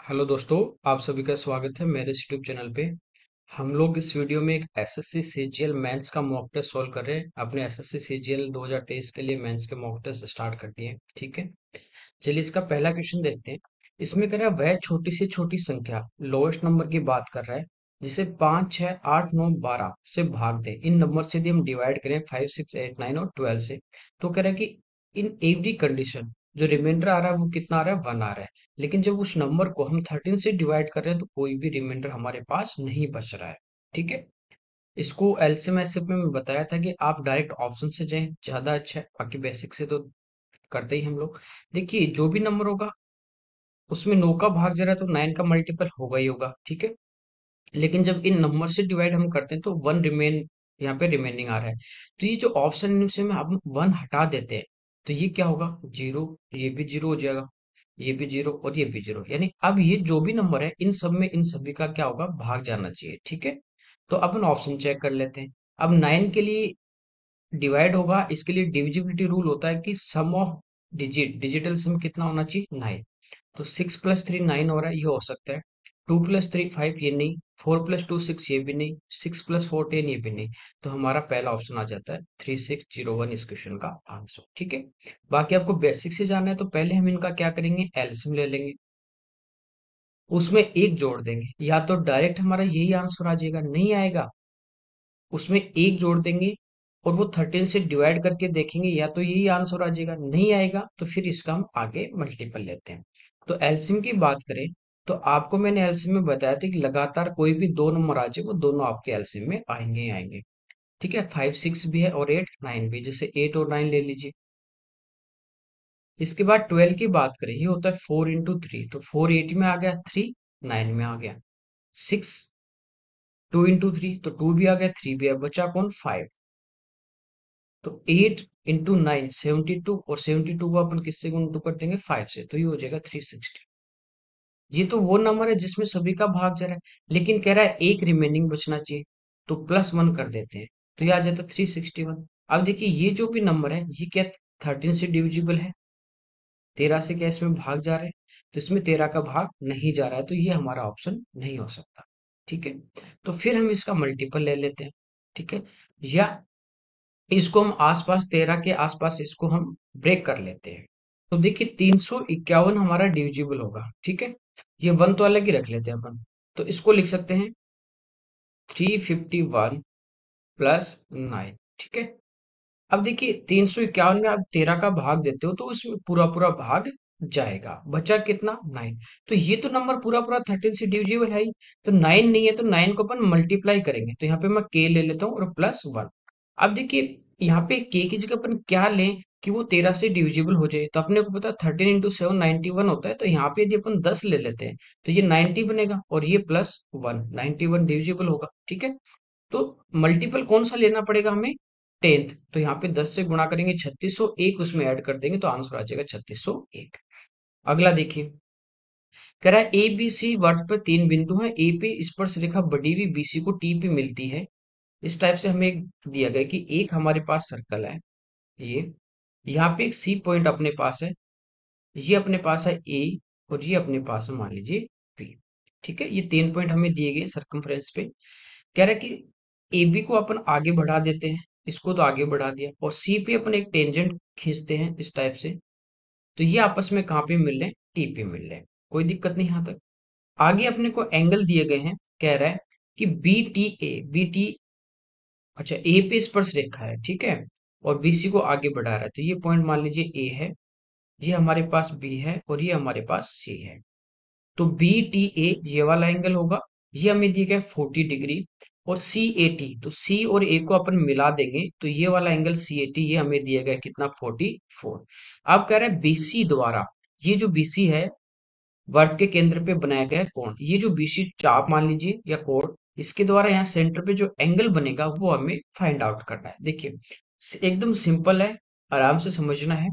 Hello दोस्तों, आप सभी का स्वागत है मेरे इस यूट्यूब चैनल पे। हम लोग इस वीडियो में एक एसएससी सीजीएल मेंस का मॉक टेस्ट सॉल्व कर रहे हैं। अपने एसएससी सीजीएल 2023 के लिए मेंस के मॉक टेस्ट स्टार्ट कर दिए हैं। ठीक है, चलिए इसका पहला क्वेश्चन देखते हैं। इसमें कह रहा है वह छोटी से छोटी संख्या लोएस्ट नंबर की बात कर रहा है जिसे 5, 6, 8, 9, 12 से भाग दे। इन नंबर से यदि हम डिवाइड करें 5, 6, 8, 9 और 12 से, तो कह रहा है कि इन एवरी कंडीशन जो रिमाइंडर आ रहा है वो कितना आ रहा है, 1 आ रहा है। लेकिन जब उस नंबर को हम 13 से डिवाइड कर रहे हैं तो कोई भी रिमाइंडर हमारे पास नहीं बच रहा है। ठीक है, इसको एलसीएम एसएफ में बताया था कि आप डायरेक्ट ऑप्शन से जाएं, ज्यादा अच्छा है। बाकी बेसिक से तो करते ही हम लोग। देखिए जो भी नंबर होगा उसमें 9 का भाग जा रहा है तो 9 का मल्टीपल होगा ही होगा। ठीक है, लेकिन जब इन नंबर से डिवाइड हम करते हैं तो 1 रिमेन, यहाँ पे रिमेनिंग आ रहा है। तो ये जो ऑप्शन से में हम 1 हटा देते हैं तो ये क्या होगा, जीरो। ये भी जीरो हो जाएगा, ये भी जीरो और ये भी जीरो। यानी अब ये जो भी नंबर है इन सब में इन सभी का क्या होगा, भाग जाना चाहिए। ठीक है, तो अपन ऑप्शन चेक कर लेते हैं। अब 9 के लिए डिवाइड होगा, इसके लिए डिविजिबिलिटी रूल होता है कि सम ऑफ डिजिटल सम कितना होना चाहिए, 9। तो 6 + 3 9 हो रहा है, ये हो सकता है। 2 + 3 5, ये नहीं। 4 + 2 6, ये भी नहीं। 6 + 4 10, ये भी नहीं। तो हमारा पहला ऑप्शन आ जाता है 3601 इस क्वेश्चन का आंसर। ठीक है, बाकी आपको बेसिक से जानना है तो पहले हम इनका क्या करेंगे, एलसीएम ले लेंगे, उसमें एक जोड़ देंगे। या तो डायरेक्ट हमारा यही आंसर आ जाएगा, नहीं आएगा उसमें एक जोड़ देंगे और वो 13 से डिवाइड करके देखेंगे, या तो यही आंसर आ जाएगा, नहीं आएगा तो फिर इसका हम आगे मल्टीपल लेते हैं। तो एलसीएम की बात करें तो आपको मैंने एलसीएम में बताया था कि लगातार कोई भी दो नंबर आ जाए वो दोनों आपके एलसीएम में आएंगे ही आएंगे। ठीक है, 5 6 भी है और 8 9 भी। जैसे 8 और 9 ले लीजिए। इसके बाद 12 की बात करें, ये होता है 4 × 3। तो 4 8 में आ गया, 3 9 में आ गया। 6 2 × 3, तो 2 भी आ गया, 3 भी है, बचा कौन, 5। तो 8 × 9 72, और 72 को अपन किससे गुण कर देंगे, 5 से, तो ये हो जाएगा 360। ये तो वो नंबर है जिसमें सभी का भाग जा रहा है, लेकिन कह रहा है एक रिमेनिंग बचना चाहिए, तो +1 कर देते हैं, तो ये आ जाता है 361। अब देखिए ये जो भी नंबर है ये क्या 13 से डिविजिबल है, 13 से क्या इसमें भाग जा रहा है, तो इसमें 13 का भाग नहीं जा रहा है, तो ये हमारा ऑप्शन नहीं हो सकता। ठीक है, तो फिर हम इसका मल्टीपल ले लेते हैं। ठीक है, या इसको हम आसपास 13 के आसपास इसको हम ब्रेक कर लेते हैं। तो देखिए 351 हमारा डिविजिबल होगा। ठीक है, ये वन तो अलग ही रख लेते हैं अपन। तो इसको लिख सकते हैं 351 + 9। ठीक है, अब देखिए 351 में आप 13 का भाग देते हो तो उसमें पूरा पूरा भाग जाएगा, बचा कितना, 9। तो ये तो नंबर पूरा पूरा 13 से डिविजिबल है ही। तो 9 नहीं है तो 9 को अपन मल्टीप्लाई करेंगे, तो यहाँ पे मैं k ले लेता हूँ और +1। अब देखिए यहाँ पे k की जगह अपन क्या लें कि वो 13 से डिविजिबल हो जाए, तो अपने को पता है 13 × 7 91 होता है। तो यहाँ पे यदि अपन 10 ले लेते हैं तो ये 90 बनेगा और ये +1 91 डिविजिबल होगा। ठीक है, तो मल्टीपल कौन सा लेना पड़ेगा हमें, 10th। तो यहाँ पे 10 से गुणा करेंगे, 3601 उसमें ऐड कर देंगे तो आंसर आ जाएगा 3601। अगला देखिए, कह रहा है ए बी सी वर्त पर 3 बिंदु हैं, ए पे स्पर्श रेखा बढ़ी हुई बीसी को टी पे मिलती है। इस टाइप से हमें एक दिया गया कि एक हमारे पास सर्कल है, ये यहाँ पे एक सी पॉइंट अपने पास है, ये अपने पास है ए, और ये अपने पास है मान लीजिए बी। ठीक है, ये 3 पॉइंट हमें दिए गए सर्कमफ्रेंस पे। कह रहा है कि ए बी को अपन आगे बढ़ा देते हैं, इसको तो आगे बढ़ा दिया, और सी पे अपन एक टेंजेंट खींचते हैं इस टाइप से। तो ये आपस में कहाँ पे मिल रहे हैं, टी पे मिल रहे हैं, कोई दिक्कत नहीं यहाँ तक। आगे अपने को एंगल दिए गए हैं, कह रहा है कि बी टी, अच्छा ए पे स्पर्श रेखा है, ठीक है, और बीसी को आगे बढ़ा रहा है। तो ये पॉइंट मान लीजिए ए है, ये हमारे पास बी है और ये हमारे पास सी है। तो बी टी ए ये वाला एंगल होगा, ये हमें दिया गया 40 डिग्री। और सी ए टी, तो सी और ए को अपन मिला देंगे तो ये वाला एंगल सी ए टी ये हमें दिया गया कितना, 44। अब कह रहा है बीसी द्वारा, ये जो बीसी है वर्त के केंद्र पे बनाया गया कोण, ये जो बीसी चाप मान लीजिए या कोण, इसके द्वारा यहाँ सेंटर पे जो एंगल बनेगा वो हमें फाइंड आउट करना है। देखिए एकदम सिंपल है, आराम से समझना है।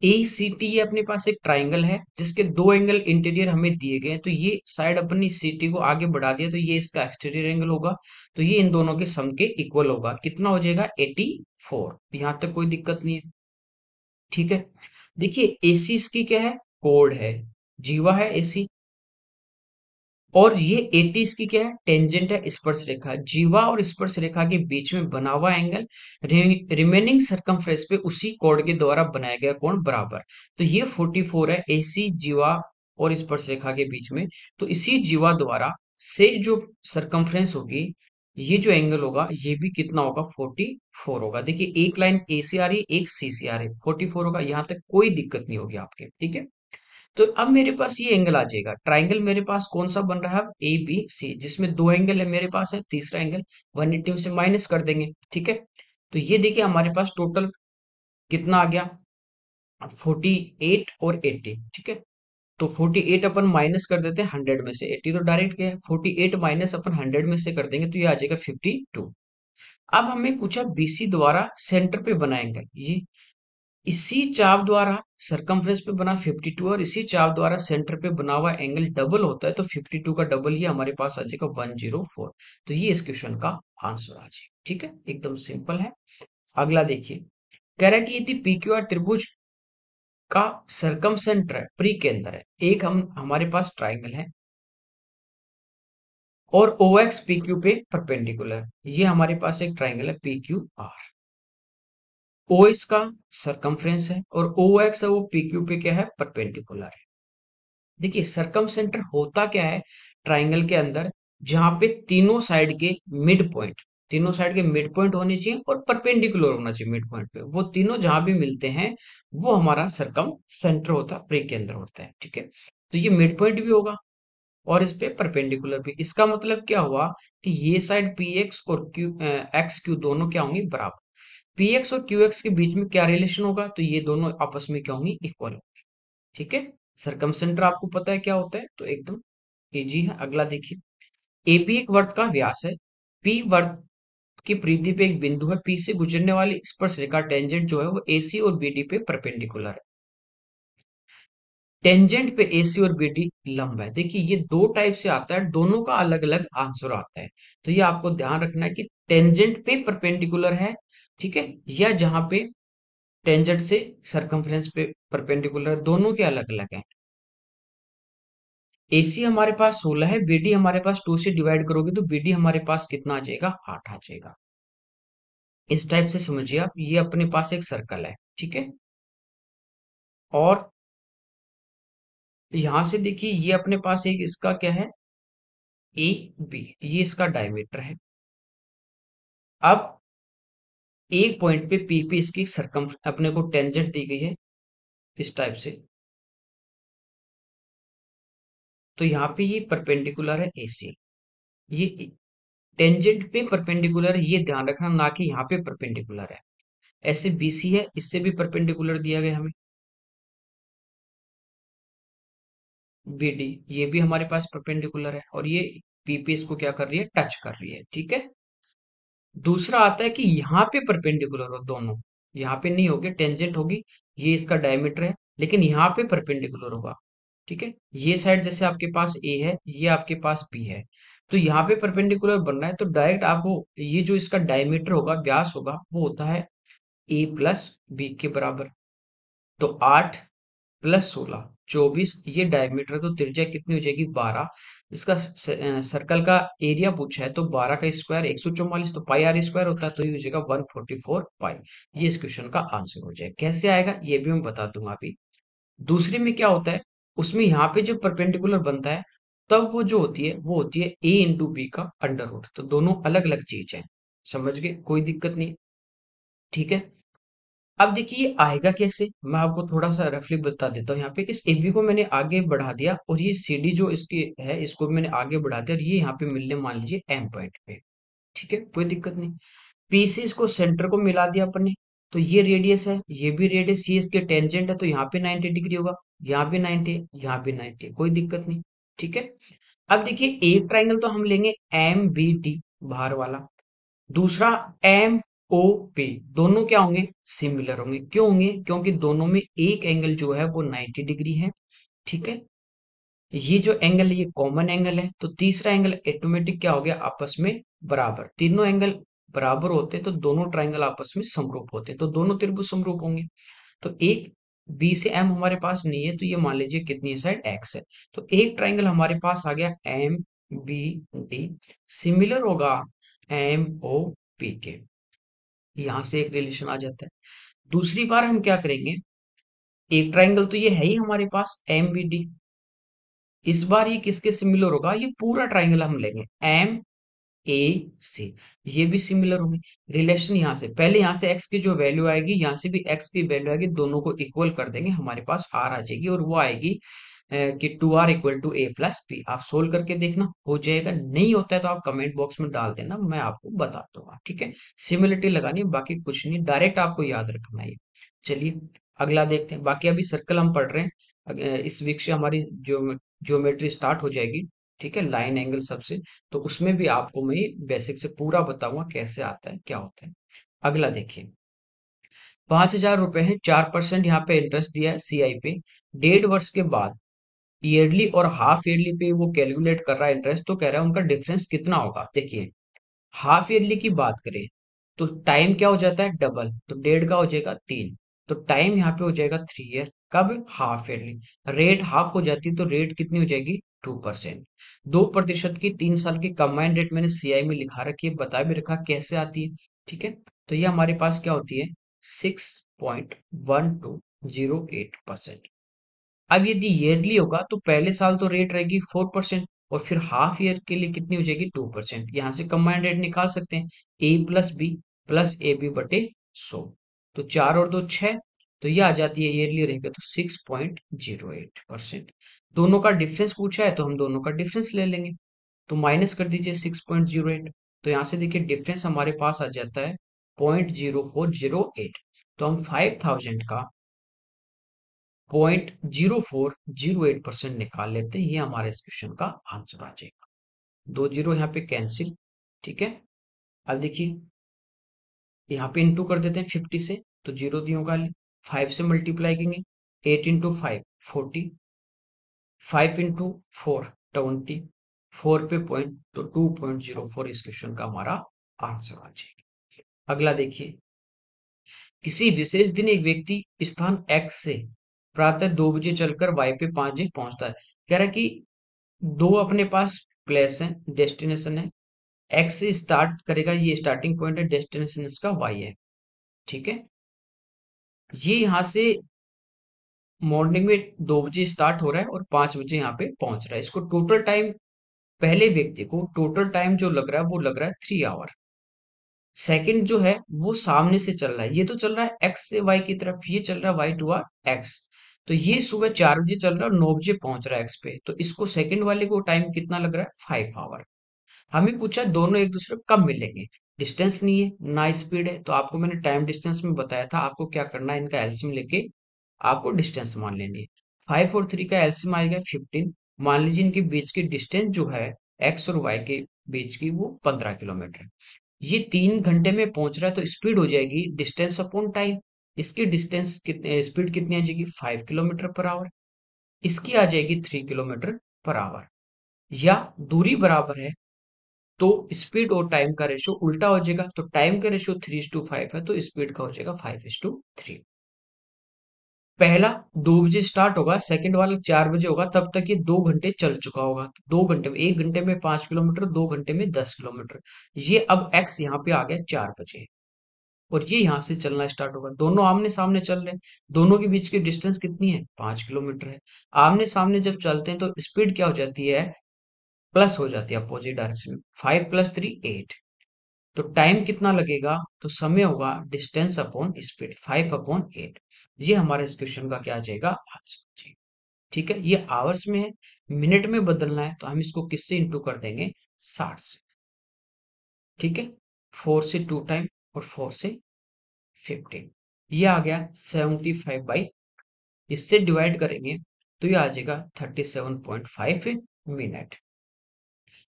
ए सी टी ये अपने पास एक ट्राइंगल है जिसके दो एंगल इंटीरियर हमें दिए गए हैं, तो ये साइड अपनी सी टी को आगे बढ़ा दिया तो ये इसका एक्सटीरियर एंगल होगा। तो ये इन दोनों के सम के इक्वल होगा, कितना हो जाएगा, 84। यहाँ तक कोई दिक्कत नहीं है। ठीक है, देखिए एसी इसकी क्या है, कोड है, जीवा है एसी। और ये 80 इसकी क्या है, टेंजेंट है, स्पर्श रेखा है। जीवा और स्पर्श रेखा के बीच में बना हुआ एंगल रिमेनिंग सरकमफ्रेंस पे उसी कोण के द्वारा बनाया गया कोण बराबर। तो ये 44 है एसी जीवा और स्पर्श रेखा के बीच में। तो इसी जीवा द्वारा से जो सरकमफ्रेंस होगी, ये जो एंगल होगा ये भी कितना होगा, 44 होगा। देखिए एक लाइन ए से आ रही है, एक सी से आ रही है, 44 होगा। यहाँ तक कोई दिक्कत नहीं होगी आपके, ठीक है। तो अब मेरे पास ये एंगल आ जाएगा, ट्राइंगल मेरे पास कौन सा बन रहा है अब, ए बी सी, जिसमें दो एंगल है मेरे पास है, तीसरा एंगल 180 से माइनस कर देंगे, ठीक है। तो ये देखिए हमारे पास टोटल कितना आ गया, 48 और 80, ठीक है। तो 48 अपन माइनस कर देते हैं 100 में से, 80 तो डायरेक्ट गया है, 48 माइनस अपन 100 में से कर देंगे तो ये आ जाएगा 52। अब हमें पूछा बीसी द्वारा सेंटर पे बना एंगल, ये इसी चाप द्वारा सरकमफ्रेंस पे बना 52 और इसी चाप द्वारा सेंटर पे बना हुआ एंगल डबल होता है, तो 52 का डबल ये हमारे पास आ जाएगा 104। तो ये इस क्वेश्चन का आंसर आ जाएगा, ठीक है, एकदम सिंपल है। अगला देखिए, कह रहा है कि यदि पीक्यूआर त्रिभुज का सरकम सेंटर है प्री के अंदर है, एक हम हमारे पास ट्राइंगल है और ओ एक्स पी क्यू पे परपेंडिकुलर, ये हमारे पास एक ट्राइंगल है पी क्यू आर। ओ इसका सरकमफ्रेंस है और ओ एक्स है वो पी क्यू पे क्या है, परपेंडिकुलर है। देखिए सरकम सेंटर होता क्या है ट्राइंगल के अंदर, जहां पे तीनों साइड के मिड पॉइंट, तीनों साइड के मिड पॉइंट होने चाहिए और परपेंडिकुलर होना चाहिए मिड पॉइंट पे, वो तीनों जहां भी मिलते हैं वो हमारा सरकम सेंटर होता है, प्रे के अंदर होता है, ठीक है। तो ये मिड पॉइंट भी होगा और इस पे परपेंडिकुलर भी। इसका मतलब क्या हुआ कि ये साइड पी एक्स और क्यू एक्स क्यू दोनों क्या होंगी, बराबर। पी एक्स और क्यू एक्स के बीच में क्या रिलेशन होगा, तो ये दोनों आपस में क्या होंगी, इक्वल, ठीक है। सरकम सेंटर आपको पता है क्या होता है, तो एकदम इजी है। अगला देखिए, एबी एक वृत्त का व्यास है, पी वृत्त की परिधि पे एक बिंदु है, पी से गुजरने वाली स्पर्श रेखा टेंजेंट जो है वो एसी और बीडी पे परपेंडिकुलर है। टेंजेंट पे एसी और बीडी लंब है। देखिए ये दो टाइप से आता है, दोनों का अलग अलग आंसर आता है। तो ये आपको ध्यान रखना है कि टेंजेंट पे परपेंडिकुलर है, ठीक है, या जहां पे टेंजेंट से सरकमफ्रेंस पे परपेंडिकुलर, दोनों के अलग अलग है। एसी हमारे पास 16 है, बीडी हमारे पास 2 से डिवाइड करोगे तो बीडी हमारे पास कितना आ जाएगा, 8 आ जाएगा। इस टाइप से समझिए आप, ये अपने पास एक सर्कल है, ठीक है। और यहां से देखिए ये अपने पास एक इसका क्या है, ए बी, ये इसका डायमीटर है। अब एक पॉइंट पे पी पे इसकी सरकम अपने को टेंजेंट दी गई है इस टाइप से, तो यहाँ पे ये परपेंडिकुलर है एसी, ये टेंजेंट पे परपेंडिकुलर है, ये ध्यान रखना, ना कि यहाँ पे परपेंडिकुलर है। ऐसे बीसी है, इससे भी परपेंडिकुलर दिया गया हमें, बीडी ये भी हमारे पास परपेंडिकुलर है, और ये पीपी इसको क्या कर रही है, टच कर रही है, ठीक है। दूसरा आता है कि यहाँ पे परपेंडिकुलर हो दोनों, यहाँ पे नहीं होगी, टेंजेंट होगी, ये इसका डायमीटर है, लेकिन यहाँ पे परपेंडिकुलर होगा, ठीक है। ये साइड जैसे आपके पास ए है, ये आपके पास बी है, तो यहाँ पे परपेंडिकुलर बन रहा है, तो डायरेक्ट आपको ये जो इसका डायमीटर होगा, व्यास होगा, वो होता है ए प्लस बी के बराबर। तो 8 प्लस 16 24, ये डायमीटर, तो त्रिज्या कितनी हो जाएगी, 12। इसका सर्कल का एरिया पूछा है, तो 12 का स्क्वायर 144, तो पाई आर स्क्वायर होता है, तो ये हो जाएगा 144 पाई। ये इस क्वेश्चन का आंसर हो जाएगा। कैसे आएगा ये भी मैं बता दूंगा अभी। दूसरे में क्या होता है, उसमें यहाँ पे जब परपेंडिकुलर बनता है, तब वो जो होती है वो होती है ए इंटू बी का अंडर रूट, तो दोनों अलग अलग चीज है, समझ गए, कोई दिक्कत नहीं, ठीक है। अब देखिए ये आएगा कैसे, मैं आपको थोड़ा सा रफली बता देता हूँ। यहाँ पे इस एबी को मैंने आगे बढ़ा दिया और ये सीडी जो इसकी है इसको भी मैंने आगे बढ़ा दिया, और ये यहाँ पे मिलने मान लीजिए एम पॉइंट पे, ठीक है, कोई दिक्कत नहीं। पी से इसको सेंटर को मिला दिया अपन ने, तो ये रेडियस है, ये भी रेडियस, ये इसके टेंजेंट है, तो यहाँ पे 90 डिग्री होगा, यहाँ भी 90, यहाँ भी 90, कोई दिक्कत नहीं, ठीक है। अब देखिए एक ट्राइंगल तो हम लेंगे एम बी डी बाहर वाला, दूसरा एम ओ पी, दोनों क्या होंगे, सिमिलर होंगे। क्यों होंगे, क्योंकि दोनों में एक एंगल जो है वो 90 डिग्री है, ठीक है। ये जो एंगल है ये कॉमन एंगल है, तो तीसरा एंगल ऑटोमेटिक क्या हो गया, आपस में बराबर। तीनों एंगल बराबर होते तो दोनों ट्राइंगल आपस में समरूप होते, तो दोनों त्रिभुज समरूप होंगे। तो एक बी से एम हमारे पास नहीं है, तो ये मान लीजिए कितनी है साइड एक्स है। तो एक ट्राइंगल हमारे पास आ गया एम बी डी, सिमिलर होगा एम ओ पी के। यहां से एक रिलेशन आ जाता है। दूसरी बार हम क्या करेंगे, एक ट्राइंगल तो ये है ही हमारे पास एम बी डी, इस बार ये किसके सिमिलर होगा, ये पूरा ट्राइंगल हम लेंगे एम ए सी, ये भी सिमिलर होंगे। रिलेशन यहाँ से पहले, यहाँ से x की जो वैल्यू आएगी, यहाँ से भी x की वैल्यू आएगी, दोनों को इक्वल कर देंगे, हमारे पास r आ जाएगी, और वो आएगी कि 2r equal to a plus B. आप सोल्व करके देखना हो जाएगा, नहीं होता है तो आप कमेंट बॉक्स में डाल देना, मैं आपको बता दूंगा, ठीक है। सिमिलरिटी लगानी है, बाकी कुछ नहीं, डायरेक्ट आपको याद रखना है। चलिए अगला देखते हैं। बाकी अभी सर्कल हम पढ़ रहे हैं, इस वीक से हमारी ज्योमेट्री स्टार्ट हो जाएगी, ठीक है, लाइन एंगल सबसे। तो उसमें भी आपको मैं बेसिक से पूरा बताऊंगा कैसे आता है, क्या होता है। अगला देखिए, 5,000 रुपए है, 4% यहाँ पे इंटरेस्ट दिया है सीआई पे। 1.5 वर्ष के बाद ईयरली और हाफ ईयरली पे वो कैलकुलेट कर रहा है इंटरेस्ट, तो कह रहा है उनका डिफरेंस कितना होगा। देखिए हाफ ईयरली की बात करें तो टाइम क्या हो जाता है डबल, तो 1.5 का हो जाएगा 3, तो टाइम यहाँ पे हो जाएगा 3 ईयर। कब, हाफ ईयरली। रेट हाफ हो जाती है तो रेट कितनी हो जाएगी 2%। 2% की 3 साल की कंबाइंड रेट मैंने सीआई में लिखा रखी है, बता भी रखा कैसे आती है, ठीक है। तो ये हमारे पास क्या होती है 6.1208%। अब यदि ईयरली होगा तो पहले साल तो रेट रहेगी 4%, और फिर हाफ ईयर के लिए कितनी हो जाएगी 2%। यहाँ से कंबाइंड रेट निकाल सकते हैं, A plus B plus A B बटे 100, तो 4 और 2 6, तो ये आ जाती है ईयरली रहेगा तो 6.08%। दोनों का डिफरेंस पूछा है तो हम दोनों का डिफरेंस ले लेंगे, तो माइनस कर दीजिए 6.08, तो यहाँ से देखिए डिफरेंस हमारे पास आ जाता है 0.0408। तो हम 5,000 का 0.0408% निकाल लेते हैं, ये हमारे इस क्वेश्चन का आंसर आ जाएगा। 2 जीरो यहाँ पे कैंसिल, ठीक है। अब देखिए यहाँ पे इंटू कर देते हैं 50 से, तो जीरो दियो का 5 से मल्टीप्लाई करेंगे, 8 × 5 40, 5 × 4 20, 4 पे पॉइंट, तो 2.04 इस क्वेश्चन का हमारा आंसर आ जाएगा। अगला देखिए, किसी विशेष दिन एक व्यक्ति स्थान एक्स से प्रातः 2 बजे चलकर वाई पे 5 बजे पहुंचता है। कह रहा है कि दो अपने पास प्लेस है, डेस्टिनेशन है, एक्स से स्टार्ट करेगा, ये स्टार्टिंग पॉइंट है, डेस्टिनेशन इसका वाई है, ठीक है। ये यहाँ से मॉर्निंग में 2 बजे स्टार्ट हो रहा है और 5 बजे यहाँ पे पहुंच रहा है। इसको टोटल टाइम, पहले व्यक्ति को टोटल टाइम जो लग रहा है वो लग रहा है 3 आवर। सेकंड जो है वो सामने से चल रहा है, ये तो चल रहा है एक्स से वाई की तरफ, ये चल रहा है वाई टू आर एक्स। तो ये सुबह 4 बजे चल रहा है और 9 बजे पहुंच रहा है एक्स पे, तो इसको सेकंड वाले को टाइम कितना लग रहा है 5 आवर। हमें पूछा दोनों एक दूसरे को कब मिलेंगे, डिस्टेंस नहीं है ना स्पीड है, तो आपको मैंने टाइम डिस्टेंस में बताया था, आपको क्या करना है इनका एलसीएम लेके आपको डिस्टेंस मान लेनी है। 5 और 3 का एलसीएम आएगा 15। मान लीजिए इनके बीच की डिस्टेंस जो है एक्स और वाई के बीच की वो 15 किलोमीटर। ये 3 घंटे में पहुंच रहा है तो स्पीड हो जाएगी डिस्टेंस अपॉन टाइम। इसकी डिस्टेंस कितने, स्पीड कितनी आ जाएगी 5 किलोमीटर पर आवर, इसकी आ जाएगी 3 किलोमीटर पर आवर। या दूरी बराबर है तो स्पीड और टाइम का रेशो उल्टा हो जाएगा, तो टाइम का रेशो 3:5 है तो स्पीड का हो जाएगा 5:3। पहला 2 बजे स्टार्ट होगा, सेकंड वाला 4 बजे होगा, तब तक ये 2 घंटे चल चुका होगा। 2 घंटे में, 1 घंटे में 5 किलोमीटर, 2 घंटे में 10 किलोमीटर। ये अब एक्स यहाँ पे आ गया 4 बजे, और ये यहाँ से चलना स्टार्ट होगा, दोनों आमने सामने चल रहे हैं, दोनों के बीच की डिस्टेंस कितनी है 5 किलोमीटर है। आमने सामने जब चलते हैं तो स्पीड क्या हो जाती है, प्लस हो जाती है अपोजिट डायरेक्शन में, 5 + 3 8। तो टाइम कितना लगेगा, तो समय होगा डिस्टेंस अपॉन स्पीड, 5/8। ये हमारे इस क्वेश्चन का क्या आ जाएगा आंसर, ठीक है। ये आवर्स में है, मिनट में बदलना है तो हम इसको किससे इंटू कर देंगे 60 से, ठीक है। 4 से 2 टाइम और 4 से 15, ये आ गया 75/, इससे डिवाइड करेंगे तो ये आ जाएगा 37.5 मिनट।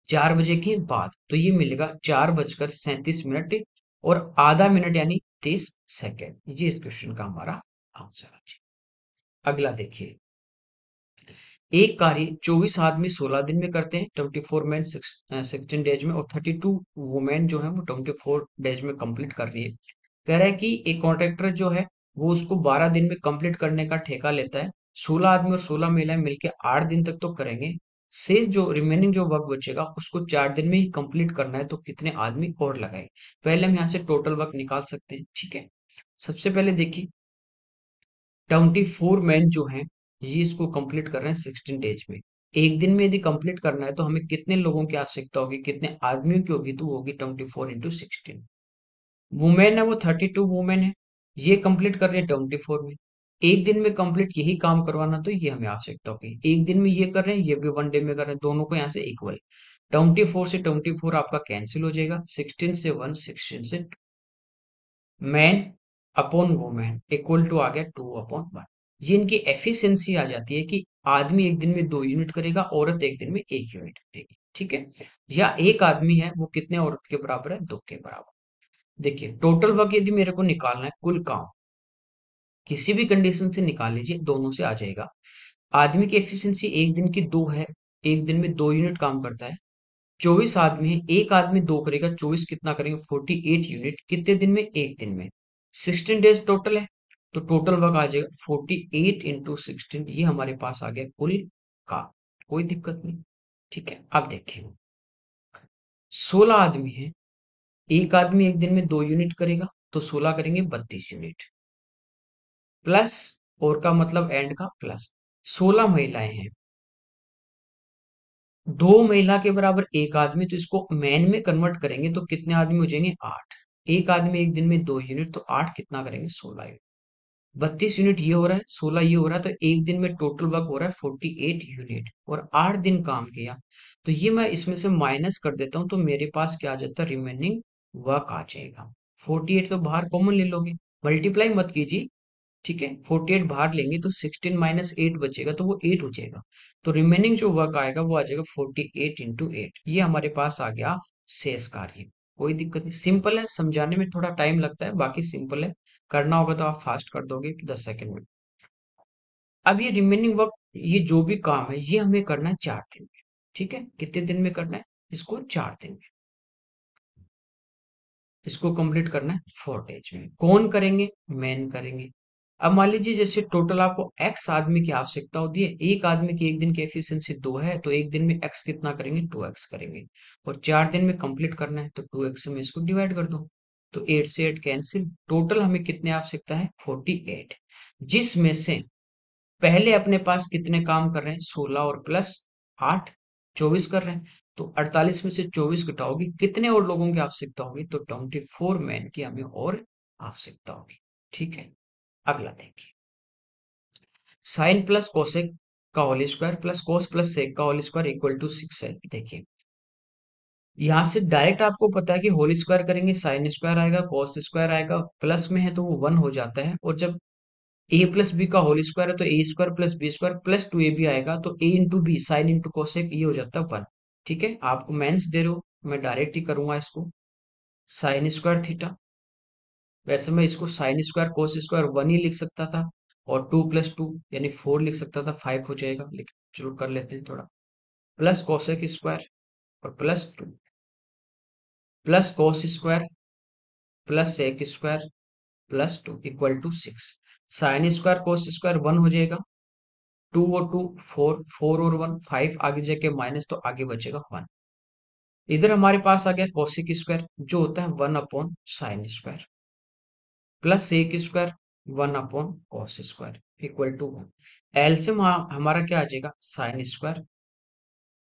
4 बजे के बाद तो ये मिलेगा 4:37 मिनट और आधा मिनट यानी 30 सेकेंड। ये इस क्वेश्चन का हमारा आंसर है। अगला देखिए, एक कार्य 24 आदमी 16 दिन में करते हैं, 24 मैन 16 डेज में, और 32 वुमेन जो है वो 24 डेज में कंप्लीट कर रही है। कह रहा है कि एक कॉन्ट्रैक्टर जो है वो उसको 12 दिन में कंप्लीट करने का ठेका लेता है। 16 आदमी और 16 महिलाएं मिलकर 8 दिन तक तो करेंगे। शेष जो रिमेनिंग जो वर्क बचेगा उसको 4 दिन में ही कंप्लीट करना है, तो कितने आदमी और लगाए। पहले हम यहाँ से टोटल वर्क निकाल सकते हैं, ठीक है। सबसे पहले देखिए 24 मैन जो हैं ये इसको कंप्लीट कर रहे हैं 16 डेज में। एक दिन में यदि कंप्लीट करना है तो हमें कितने लोगों की आवश्यकता होगी, कितने आदमियों की होगी, तो वो होगी 24 × 16। वुमेन है वो 32 वुमेन है, ये कंप्लीट कर रही है 24 में। एक दिन में कंप्लीट यही काम करवाना, तो ये हमें आवश्यकता होगी। एक दिन में ये कर रहे हैं, ये भी 1 डे में कर रहे हैं, दोनों को यहाँ से इक्वल। 24 से 24 आपका कैंसिल हो जाएगा, 16 से 1, 16 से 2। Man upon women equal to आ गया 2/1। ये इनकी एफिशिएंसी आ जाती है कि आदमी एक दिन में 2 यूनिट करेगा, औरत एक दिन में 1 यूनिट करेगी, ठीक है। या एक आदमी है वो कितने औरत के बराबर है, 2 के बराबर। देखिए टोटल वर्क यदि मेरे को निकालना है, कुल काम किसी भी कंडीशन से निकाल लीजिए, दोनों से आ जाएगा। आदमी की एफिशिएंसी एक दिन की 2 है, एक दिन में 2 यूनिट काम करता है। 24 आदमी है, एक आदमी 2 करेगा, 24 कितना करेंगे 48 यूनिट, कितने दिन में, एक दिन में। 16 डेज टोटल है, तो टोटल वर्क आ जाएगा 48 × 16, ये हमारे पास आ गया कुल का। कोई दिक्कत नहीं, ठीक है। अब देखिए 16 आदमी है, एक आदमी एक दिन में 2 यूनिट करेगा, तो 16 करेंगे 32 यूनिट, प्लस और का मतलब एंड का प्लस। 16 महिलाएं हैं, 2 महिला के बराबर एक आदमी, तो इसको मैन में कन्वर्ट करेंगे तो कितने आदमी हो जाएंगे, 8। एक आदमी एक दिन में 2 यूनिट, तो 8 कितना करेंगे, 16 यूनिट। 32 यूनिट ये हो रहा है, 16 ये हो रहा है, तो एक दिन में टोटल वर्क हो रहा है 48 यूनिट, और 8 दिन काम किया। तो ये मैं इसमें से माइनस कर देता हूं, तो मेरे पास क्या आ जाता है, रिमेनिंग वर्क आ जाएगा। 48 तो बाहर कॉमन ले लोगे, मल्टीप्लाई मत कीजिए, ठीक है। 48 बाहर लेंगे तो 16 - 8 बचेगा, तो वो 8 हो जाएगा। तो रिमेनिंग जो वर्क आएगा वो आ जाएगा 48 × 8। ये हमारे पास आ गया शेष कार्य। कोई दिक्कत नहीं, सिंपल है, समझाने में थोड़ा टाइम लगता है, बाकी सिंपल है। करना होगा तो आप फास्ट कर दोगे 10 सेकंड में। अब ये रिमेनिंग वर्क, ये जो भी काम है ये हमें करना है 4 दिन में, ठीक है। कितने दिन में करना है इसको, 4 दिन में। इसको कंप्लीट करना है 4 डेज में। कौन करेंगे, मैन करेंगे। अब मान लीजिए जैसे टोटल आपको एक्स आदमी की आवश्यकता होती है, एक आदमी की एक दिन की एफिशिएंसी 2 है, तो एक दिन में एक्स कितना करेंगे, 2x करेंगे। और 4 दिन में कंप्लीट करना है, तो 2x में इसको डिवाइड कर दो, तो 8 से 8 कैंसिल। टोटल हमें कितने आवश्यकता है, 48, जिसमें से पहले अपने पास कितने काम कर रहे हैं, 16 और प्लस 8, 24 कर रहे हैं। तो 48 में से 24 घटाओगे, कितने और लोगों की आवश्यकता होगी, तो 24 मैन की हमें और आवश्यकता होगी, ठीक है। अगला देखिए, साइन प्लस कोसेक का whole square plus cos plus sec का होल स्क्वायर इक्वल टू 6 है। देखिए यहाँ से डायरेक्ट आपको पता है कि होल स्क्वायर करेंगे साइन स्क्वायर आएगा, कोस स्क्वायर आएगा, प्लस में है तो वो 1 हो जाता है। और जब ए प्लस बी का होल स्क्वायर है तो A square plus B square plus 2ab आएगा, तो A into B sine into cosec ये हो जाता है 1, ठीक है। आपको मेंस दे रहे हो, मैं डायरेक्ट ही करूंगा इसको। साइन स्क्वायर थीटा, वैसे मैं इसको साइन स्क्वायर कोस स्क्वायर 1 ही लिख सकता था, और 2 + 2 यानी 4 लिख सकता था, 5 हो जाएगा, लेकिन चलो कर लेते हैं थोड़ा। प्लस कोसेक स्क्वायर और plus 2 plus cos square plus sec square plus 2 equal to 6। Sine square cos square 1 हो जाएगा, 2 और 2 4, 4 और 1 5, आगे जाके माइनस, तो आगे बचेगा 1। इधर हमारे पास आ गया कोसेक स्क्वायर जो होता है one by sine square, plus sec square one by cos square equal to 1। LCM हमारा क्या आ जाएगा, sine square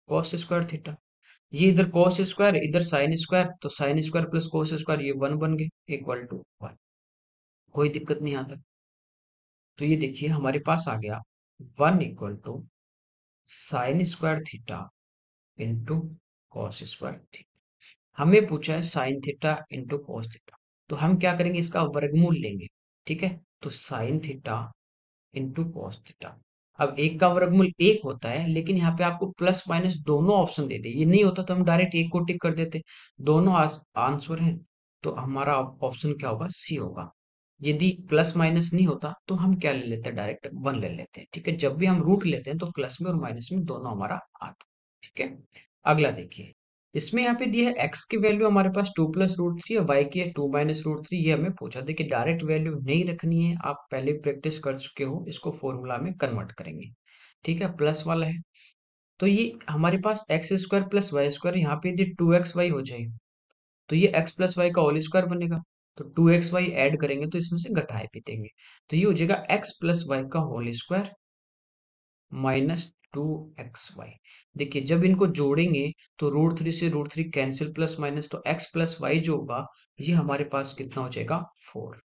cos square theta. ये इधर कॉस स्क्वायर इधर साइन स्क्वायर, तो sine square plus cos square ये 1 बन गए इक्वल टू 1। कोई दिक्कत नहीं आता। तो ये देखिए हमारे पास आ गया 1 equal to sine square theta into cos square theta. हमें पूछा है sine theta into cos theta, तो हम क्या करेंगे, इसका वर्गमूल लेंगे, ठीक है। तो sign theta into cos theta. अब एक का वर्गमूल 1 होता है, लेकिन यहाँ पे आपको प्लस माइनस दोनों ऑप्शन देते हैं, ये नहीं होता तो हम डायरेक्ट एक को टिक कर देते। दोनों आंसर हैं, तो हमारा ऑप्शन क्या होगा, सी होगा। यदि प्लस माइनस नहीं होता तो हम क्या ले लेते हैं, डायरेक्ट 1 ले लेते हैं, ठीक है। जब भी हम रूट लेते हैं तो प्लस में और माइनस में दोनों हमारा आता है, ठीक है। अगला देखिए इसमें यहाँ पे दिया है एक्स की वैल्यू हमारे पास 2 + √3 और वाई की है 2 - √3, ये हमें पूछा। देखिए डायरेक्ट वैल्यू नहीं रखनी है, आप पहले प्रैक्टिस कर चुके हो, इसको फॉर्मूला में कन्वर्ट करेंगे। ठीक है, प्लस वाला है तो ये हमारे पास x² + y², यहाँ पे यदि 2xy हो जाए तो ये x + y का होल स्क्वायर बनेगा। तो 2xy ऐड करेंगे तो इसमें से घटाए भी देंगे, तो ये हो जाएगा x + y का होल स्क्वायर -2xy। देखिए जब इनको जोड़ेंगे तो √3 से √3 कैंसिल, प्लस माइनस, तो x + y जो होगा ये हमारे पास कितना हो जाएगा 4।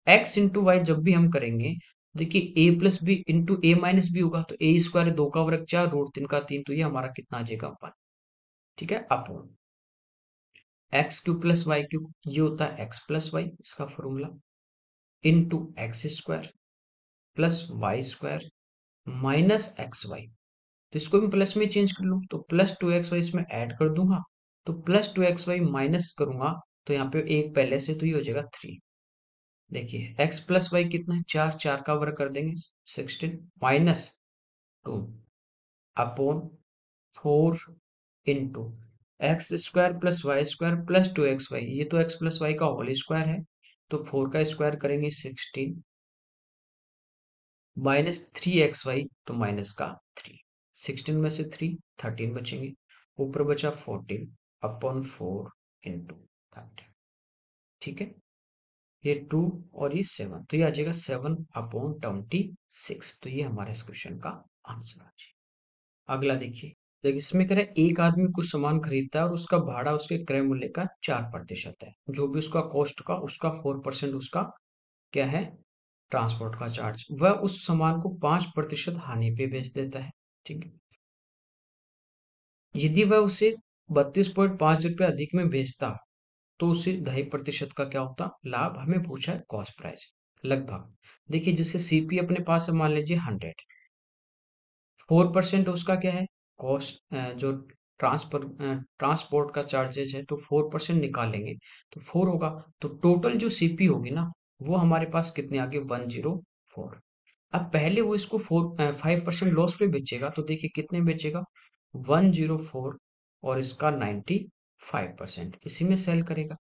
x इंटू वाई जब भी हम करेंगे, देखिए a + b into a - b होगा, तो a² 2 का वर्ग 4, √3 का 3, तो ये हमारा कितना आ जाएगा 1। ठीक है, अपॉन x³ + y³ ये होता है x + y, इसका formula, into x² + y² minus xy। तो इसको भी प्लस में चेंज कर लूं तो +2xy इसमें ऐड कर दूंगा, तो +2xy माइनस करूंगा तो यहाँ पे एक पहले से, तो ये हो जाएगा 3। देखिए x + y कितना है 4, 4 का वर्ग कर देंगे 16 -2 upon 4 into x² + y² + 2xy, ये तो x + y का होल स्क्वायर है, तो 4 का स्क्वायर करेंगे 16 -3xy, तो माइनस का 3, 16 में से 3 13 बचेंगे, ऊपर बचा 14 अपॉन 4 इंटू 13। ठीक है, ये 2 और ये 7, तो ये आ जाएगा 7/26। तो ये हमारे इस क्वेश्चन का आंसर आ जाएगा। अगला देखिए इसमें कह रहा है एक आदमी कुछ सामान खरीदता है और उसका भाड़ा उसके क्रय मूल्य का 4% है, जो भी उसका कॉस्ट का उसका 4% उसका क्या है ट्रांसपोर्ट का चार्ज, वह उस सामान को 5% हानि पे बेच देता है। ठीक है, यदि वह उसे 32.5 रुपये अधिक में बेचता तो उसे 2.5% का क्या होता लाभ, हमें पूछा है कॉस्ट प्राइस लगभग। देखिए जैसे सीपी अपने पास है, मान लीजिए 100, 4% उसका क्या है कॉस्ट, जो ट्रांसपोर्ट का चार्जेज है, तो 4% निकालेंगे तो 4 होगा, तो टोटल जो सीपी होगी ना वो हमारे पास कितने आगे 104। अब पहले वो इसको 5% लॉस पे बेचेगा, तो देखिए कितने बेचेगा 104, और इसका 95% इसी में सेल करेगा।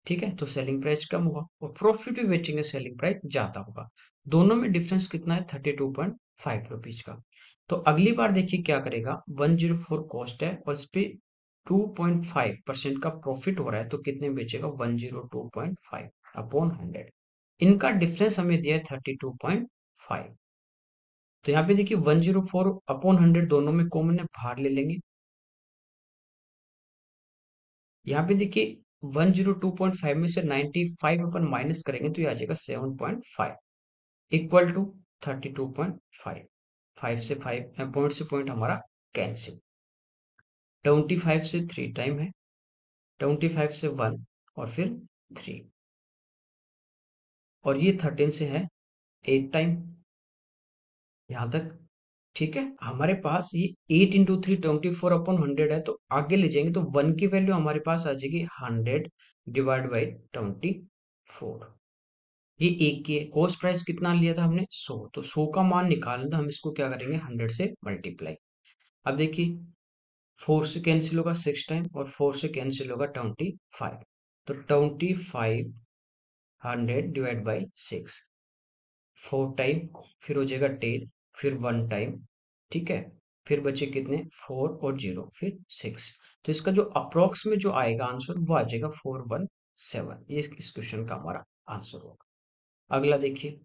ठीक है, तो सेलिंग प्राइस कम होगा और प्रॉफिट भी बेचेंगे, सेलिंग प्राइस ज्यादा होगा। दोनों में डिफरेंस कितना है 32.5 रुपीज का। तो अगली बार देखिए क्या करेगा, 104 कॉस्ट है और इस पे 2.5% का प्रॉफिट हो रहा है, तो कितने बेचेगा 102.5 अपॉन 100। इनका डिफरेंस हमें दिया है 32.5। तो यहाँ पे देखिए 104 अपॉन 100 दोनों में कॉमन है, बाहर ले लेंगे। यहाँ पे देखिए 102.5 में से 95 अपन माइनस करेंगे तो ये आ जाएगा 7.5 इक्वल टू 32.5। 5 से 5 पॉइंट से पॉइंट हमारा कैंसिल, 25 से 3 टाइम है, 25 से 1 और फिर 3, और ये 13 से है 8 टाइम यहाँ तक। ठीक है, हमारे पास ये 8 × 3 24/100 है, तो आगे ले जाएंगे तो 1 की वैल्यू हमारे पास आ जाएगी 100 डिवाइड बाई 24। ये एक की कॉस्ट प्राइस कितना लिया था हमने 100, तो 100 का मान निकालना था, हम इसको क्या करेंगे 100 से मल्टीप्लाई। अब देखिए 4 से कैंसिल होगा 6 टाइम और 4 से कैंसिल होगा 25, तो 25 100 डिवाइड बाई 6, 4 टाइम, फिर हो जाएगा 10, फिर 1 टाइम। ठीक है, फिर बचे कितने 4 और 0, फिर 6, तो इसका जो अप्रोक्स में जो आएगा आंसर वो आ जाएगा 417। ये इस क्वेश्चन का हमारा आंसर होगा। अगला देखिए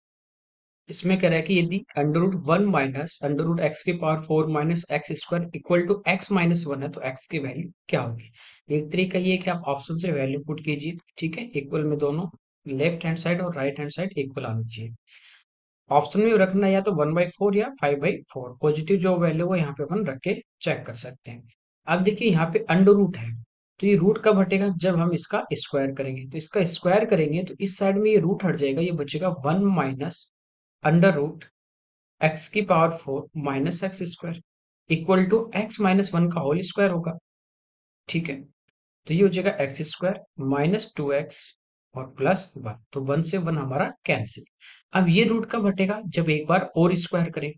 इसमें कह रहा है कि यदि √1 minus √x⁴ minus x² equal to x-1 है तो x की वैल्यू क्या होगी। एक तरीका ये है कि आप ऑप्शन से वैल्यू पुट कीजिए। ठीक है, इक्वल में दोनों लेफ्ट हैंड साइड और राइट हैंड साइड इक्वल आनी चाहिए। ऑप्शन में रखना या तो 1/4 या 5/4, पॉजिटिव जो वैल्यू है यहाँ पे अपन रख के चेक कर सकते हैं। अब देखिए यहाँ पे अंडर रूट है, तो ये रूट कब हटेगा जब हम इसका स्क्वायर करेंगे, तो इसका स्क्वायर करेंगे तो इस साइड में ये रूट हट जाएगा, ये बचेगा 1 minus √x⁴ minus x² equal to x-1 का होल स्क्वायर होगा। ठीक है, तो ये हो जाएगा x² -2x और +1, तो 1 से 1 हमारा कैंसिल। अब ये रूट कब हटेगा जब एक बार और स्क्वायर करें,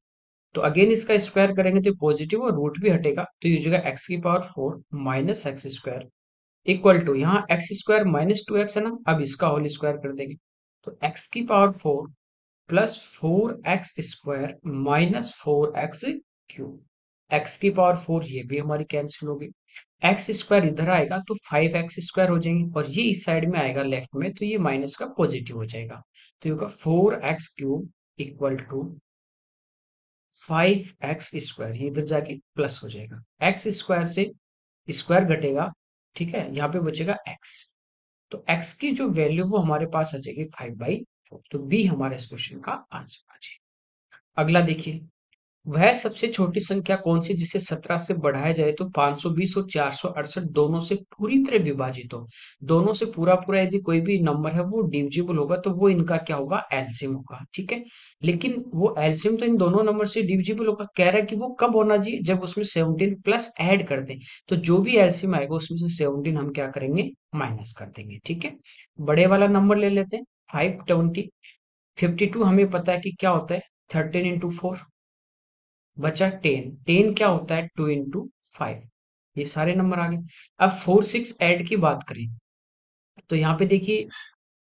तो अगेन इसका स्क्वायर करेंगे तो पॉजिटिव और रूट भी हटेगा, तो ये हो जाएगा एक्स की power 4 minus x square equal to, यहाँ एक्स स्क्वायर माइनस 2x है ना, अब इसका होल स्क्वायर कर देंगे, तो एक्स की power 4 plus 4x square minus 4x cube. X की पावर 4 ये भी हमारी कैंसिल होगी, एक्स स्क्वायर इधर आएगा तो 5x स्क्वायर हो जाएंगे, और ये इस साइड में आएगा लेफ्ट में, तो ये माइनस का पॉजिटिव हो जाएगा, तो ये होगा 4x cube equal to 5x square, ये इधर जाके प्लस हो जाएगा, एक्स स्क्वायर से स्क्वायर घटेगा, ठीक है, यहाँ पे बचेगा x, तो x की जो वैल्यू वो हमारे पास आ जाएगी 5/4, तो बी हमारे इस क्वेश्चन का आंसर आ जाएगा। अगला देखिए, वह सबसे छोटी संख्या कौन सी जिसे 17 से बढ़ाया जाए तो 520 और 468 दोनों से पूरी तरह विभाजित हो। दोनों से पूरा पूरा यदि कोई भी नंबर है वो डिविजिबल होगा तो वो इनका क्या होगा, एलसीएम होगा, ठीक है। लेकिन वो एलसीएम तो इन दोनों नंबर से डिविजिबल होगा, कह रहा है कि वो कब होना चाहिए, जब उसमें 17 प्लस ऐड कर दें, तो जो भी एलसीएम आएगा उसमें से 17 हम क्या करेंगे, माइनस कर देंगे, ठीक है। बड़े वाला नंबर ले लेते हैं, 520, 52 हमें पता है कि क्या होता है, 13 × 4, बचा 10, 10 क्या होता है, 2 × 5, ये सारे नंबर आ गए। अब 4 6 ऐड की बात करें, तो यहाँ पे देखिए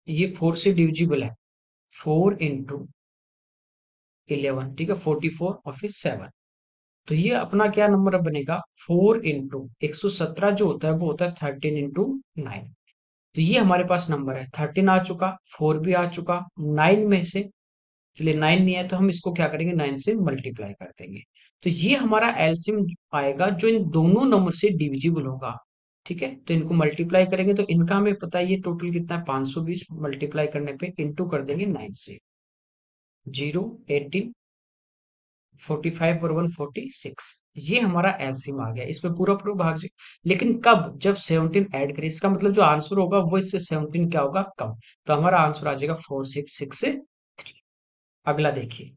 ये 4 से डिविजिबल है, 4 × 11, ठीक है, 44 और फिर 7, तो ये अपना क्या नंबर बनेगा, 4 × 117 जो होता है वो होता है 13 × 9, तो ये हमारे पास नंबर है, 13 आ चुका, 4 भी आ चुका, 9 में से, चलिए 9 नहीं है तो हम इसको क्या करेंगे, 9 से मल्टीप्लाई कर देंगे, तो ये हमारा एलसीएम आएगा जो इन दोनों नंबर से डिविजिबल होगा, ठीक है। तो इनको मल्टीप्लाई करेंगे तो इनका हमें पता है ये टोटल कितना है, 520, मल्टीप्लाई करने पे इंटू कर देंगे 9 से, 0 18 45 और 146, ये हमारा एलसीएम आ गया, इसमें पूरा पूरा भाग जाए, लेकिन कब, जब 17 ऐड करें, इसका मतलब जो आंसर होगा वो इससे 17 क्या होगा, कम, तो हमारा आंसर आ जाएगा 4663। अगला देखिए,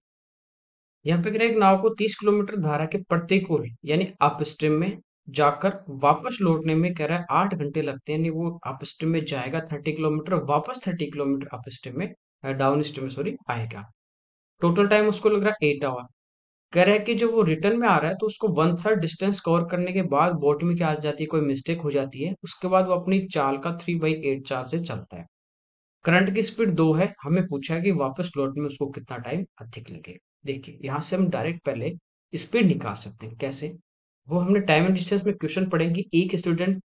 यहाँ पे कह रहा है एक नाव को 30 किलोमीटर धारा के प्रतिकूल यानी अप स्ट्रीम में जाकर वापस लौटने में कह रहा है 8 घंटे लगते हैं, यानी वो अप स्ट्रीम में जाएगा 30 किलोमीटर, वापस 30 किलोमीटर अप स्ट्रीम में, डाउन स्ट्रीम में सॉरी आएगा, टोटल टाइम उसको लग रहा है 8 आवर। कह रहा है कि जब वो रिटर्न में आ रहा है तो उसको 1/3 डिस्टेंस कवर करने के बाद बोट में क्या आ जाती है, कोई मिस्टेक हो जाती है, उसके बाद वो अपनी चाल का 3/8 चाल से चलता है, करंट की स्पीड 2 है, हमें पूछा है कि वापस लौटने में उसको कितना टाइम अधिक लगेगा। देखिए यहाँ से हम डायरेक्ट पहले स्पीड निकाल सकते हैं, कैसे, वो हमने टाइम एंड डिस्टेंस में क्वेश्चन पढ़ेंगे, एक स्टूडेंट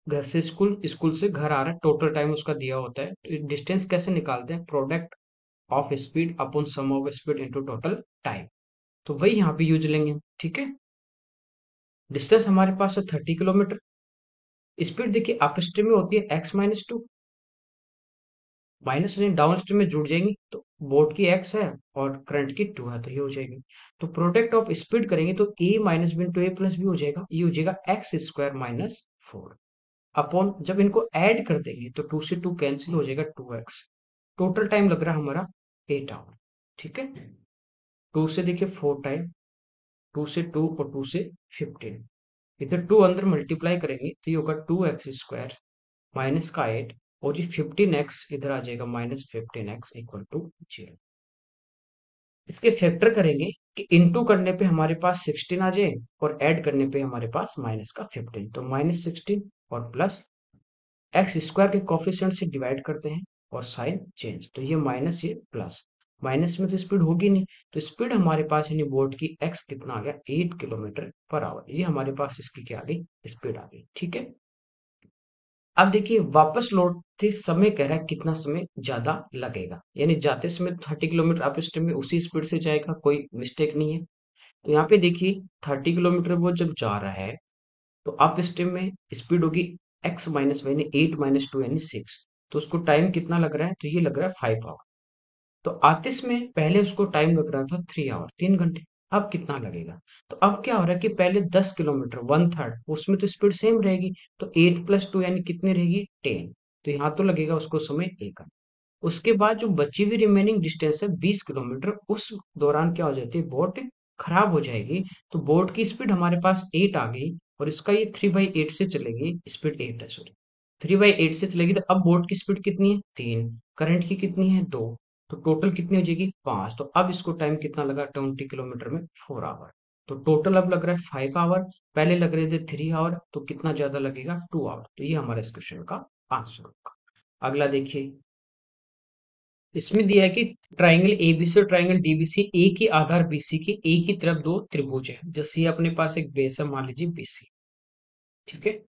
घर से स्कूल, स्कूल से घर आ रहा है, टोटल टाइम उसका दिया होता है, तो डिस्टेंस कैसे निकालते हैं, product of speed upon sum of speed into total time, तो वही यहाँ पे यूज लेंगे, ठीक है। डिस्टेंस हमारे पास है 30 किलोमीटर, स्पीड देखिए अप स्ट्रीम में होती है x-2, माइनस डाउन स्ट्रीम में जुड़ जाएंगी, तो बोट की एक्स है और करंट की 2 है, तो ये हो जाएगी, तो प्रोडक्ट ऑफ स्पीड करेंगे तो a minus B into A plus B हो जाएगा, ये हो जाएगा एक्स स्क्वायर माइनस 4 अपॉन, जब इनको ऐड कर देंगे तो 2 से 2 कैंसिल हो जाएगा, 2x, टोटल टाइम लग रहा है हमारा 8 आवर, ठीक है। 2 से देखिए 4 टाइम, 2 से 2 और 2 से 15, इधर 2 अंदर मल्टीप्लाई करेंगे तो ये होगा 2x² माइनस का 8, और ये 15x इधर आ जाएगा, -15x इक्वल टू 0। इसके फैक्टर करेंगे कि इनटू करने पे हमारे पास 16 आ जाए और ऐड करने पे हमारे पास माइनस का 15, तो -16 और प्लस एक्स स्क्वायर के कोफिशिएंट से डिवाइड करते हैं और साइन चेंज, तो ये माइनस ये प्लस, माइनस में तो स्पीड होगी नहीं, तो स्पीड हमारे पास यानी बोट की एक्स कितना आ गया, 8 किलोमीटर पर आवर, ये हमारे पास इसकी क्या आ गई, स्पीड आ गई, ठीक है। अब देखिए वापस लौटते समय कह रहा है कितना समय ज्यादा लगेगा, यानी जाते समय 30 किलोमीटर अप स्ट्रीम में उसी स्पीड से जाएगा, कोई मिस्टेक नहीं है, तो यहाँ पे देखिए 30 किलोमीटर वो जब जा रहा है तो अप स्ट्रीम में स्पीड होगी एक्स माइनस यानी 8 - 2 यानी 6, तो उसको टाइम कितना लग रहा है, तो ये लग रहा है 5 आवर, तो आतिश में पहले उसको टाइम लग रहा था 3 आवर, 3 घंटे, अब कितना लगेगा, तो अब क्या हो रहा है कि पहले 10 किलोमीटर 1/3 उसमें तो स्पीड सेम रहेगी, तो 8 + 2 यानी कितनी रहेगी, 10, तो यहाँ तो लगेगा उसको समय 1 घंटा। उसके बाद जो बची हुई रिमेनिंग डिस्टेंस है 20 किलोमीटर, उस दौरान क्या हो जाती है, बोट खराब हो जाएगी, तो बोट की स्पीड हमारे पास 8 आ गई, और इसका ये 3/8 से चलेगी, स्पीड 8 है सॉरी, 3/8 से चलेगी, तो अब बोट की स्पीड कितनी है, 3, करंट की कितनी है, 2, तो टोटल कितनी हो जाएगी 5। तो अब इसको टाइम कितना लगा 20 किलोमीटर में 4 आवर। तो टोटल अब लग रहा है 5 आवर, पहले लग रहे थे 3 आवर, तो कितना ज्यादा लगेगा 2 आवर। तो ये हमारे इस क्वेश्चन का आंसर होगा। अगला देखिए, इसमें दिया है कि ट्राइंगल एबीसी और ट्राइंगल डीबीसी ए के आधार बीसी के एक ही तरफ दो त्रिभुज है। जैसे ये अपने पास एक बेस है, मान लीजिए बीसी, ठीक है।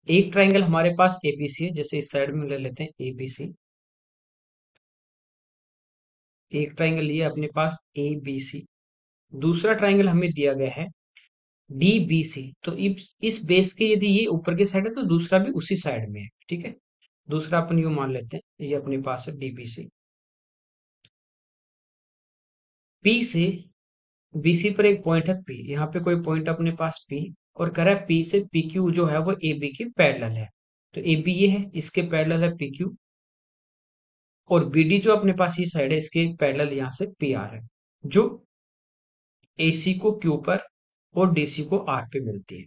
एक ट्राइंगल हमारे पास एबीसी है, जैसे इस साइड में ले लेते हैं एबीसी। एक ट्राइंगल ये अपने पास एबीसी। दूसरा ट्राइंगल हमें दिया गया है डीबीसी। तो इस बेस के यदि ये ऊपर की साइड है तो दूसरा भी उसी साइड में है, ठीक है। दूसरा अपन यू मान लेते हैं, ये अपने पास है डीबीसी। पी से बीसी पर एक पॉइंट है पी, यहाँ पे कोई पॉइंट अपने पास पी, और कह रहा है पी से पी क्यू जो है वो ए बी के पैरेलल है। तो ए बी ये है, इसके पैरेलल है पी क्यू, और बी डी जो अपने पास ये साइड है इसके पैरेलल यहाँ से पी आर है, जो ए सी को क्यू पर और डी सी को आर पे मिलती है।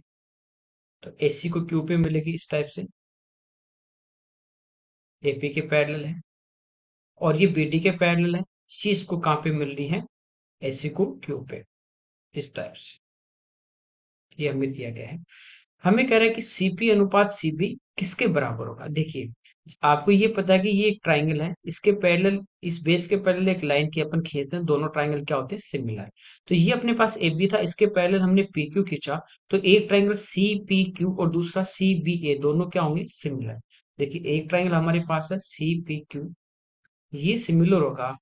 तो ए सी को क्यू पे मिलेगी इस टाइप से, ए पी के पैरेलल है, और ये बी डी के पैरेलल है। सी इसको कहाँ पे मिल रही है, ए सी को क्यू पे, इस टाइप से। ये हमें दिया गया है। हमें कह रहा है कि सीपी अनुपात सीबी किसके बराबर होगा। देखिए, आपको ये पता है कि ये एक ट्राइंगल है, इसके पैरेलल, इस बेस के पैरेलल एक लाइन की अपन खींचते हैं, दोनों ट्राइंगल क्या होते हैं, सिमिलर। तो ये अपने पास ए बी था, इसके पैरेलल हमने पी क्यू खींचा, तो एक ट्राइंगल सी पी क्यू और दूसरा सी बी ए, दोनों क्या होंगे, सिमिलर। देखिए, एक ट्राइंगल हमारे पास है सी पी क्यू, ये सिमिलर होगा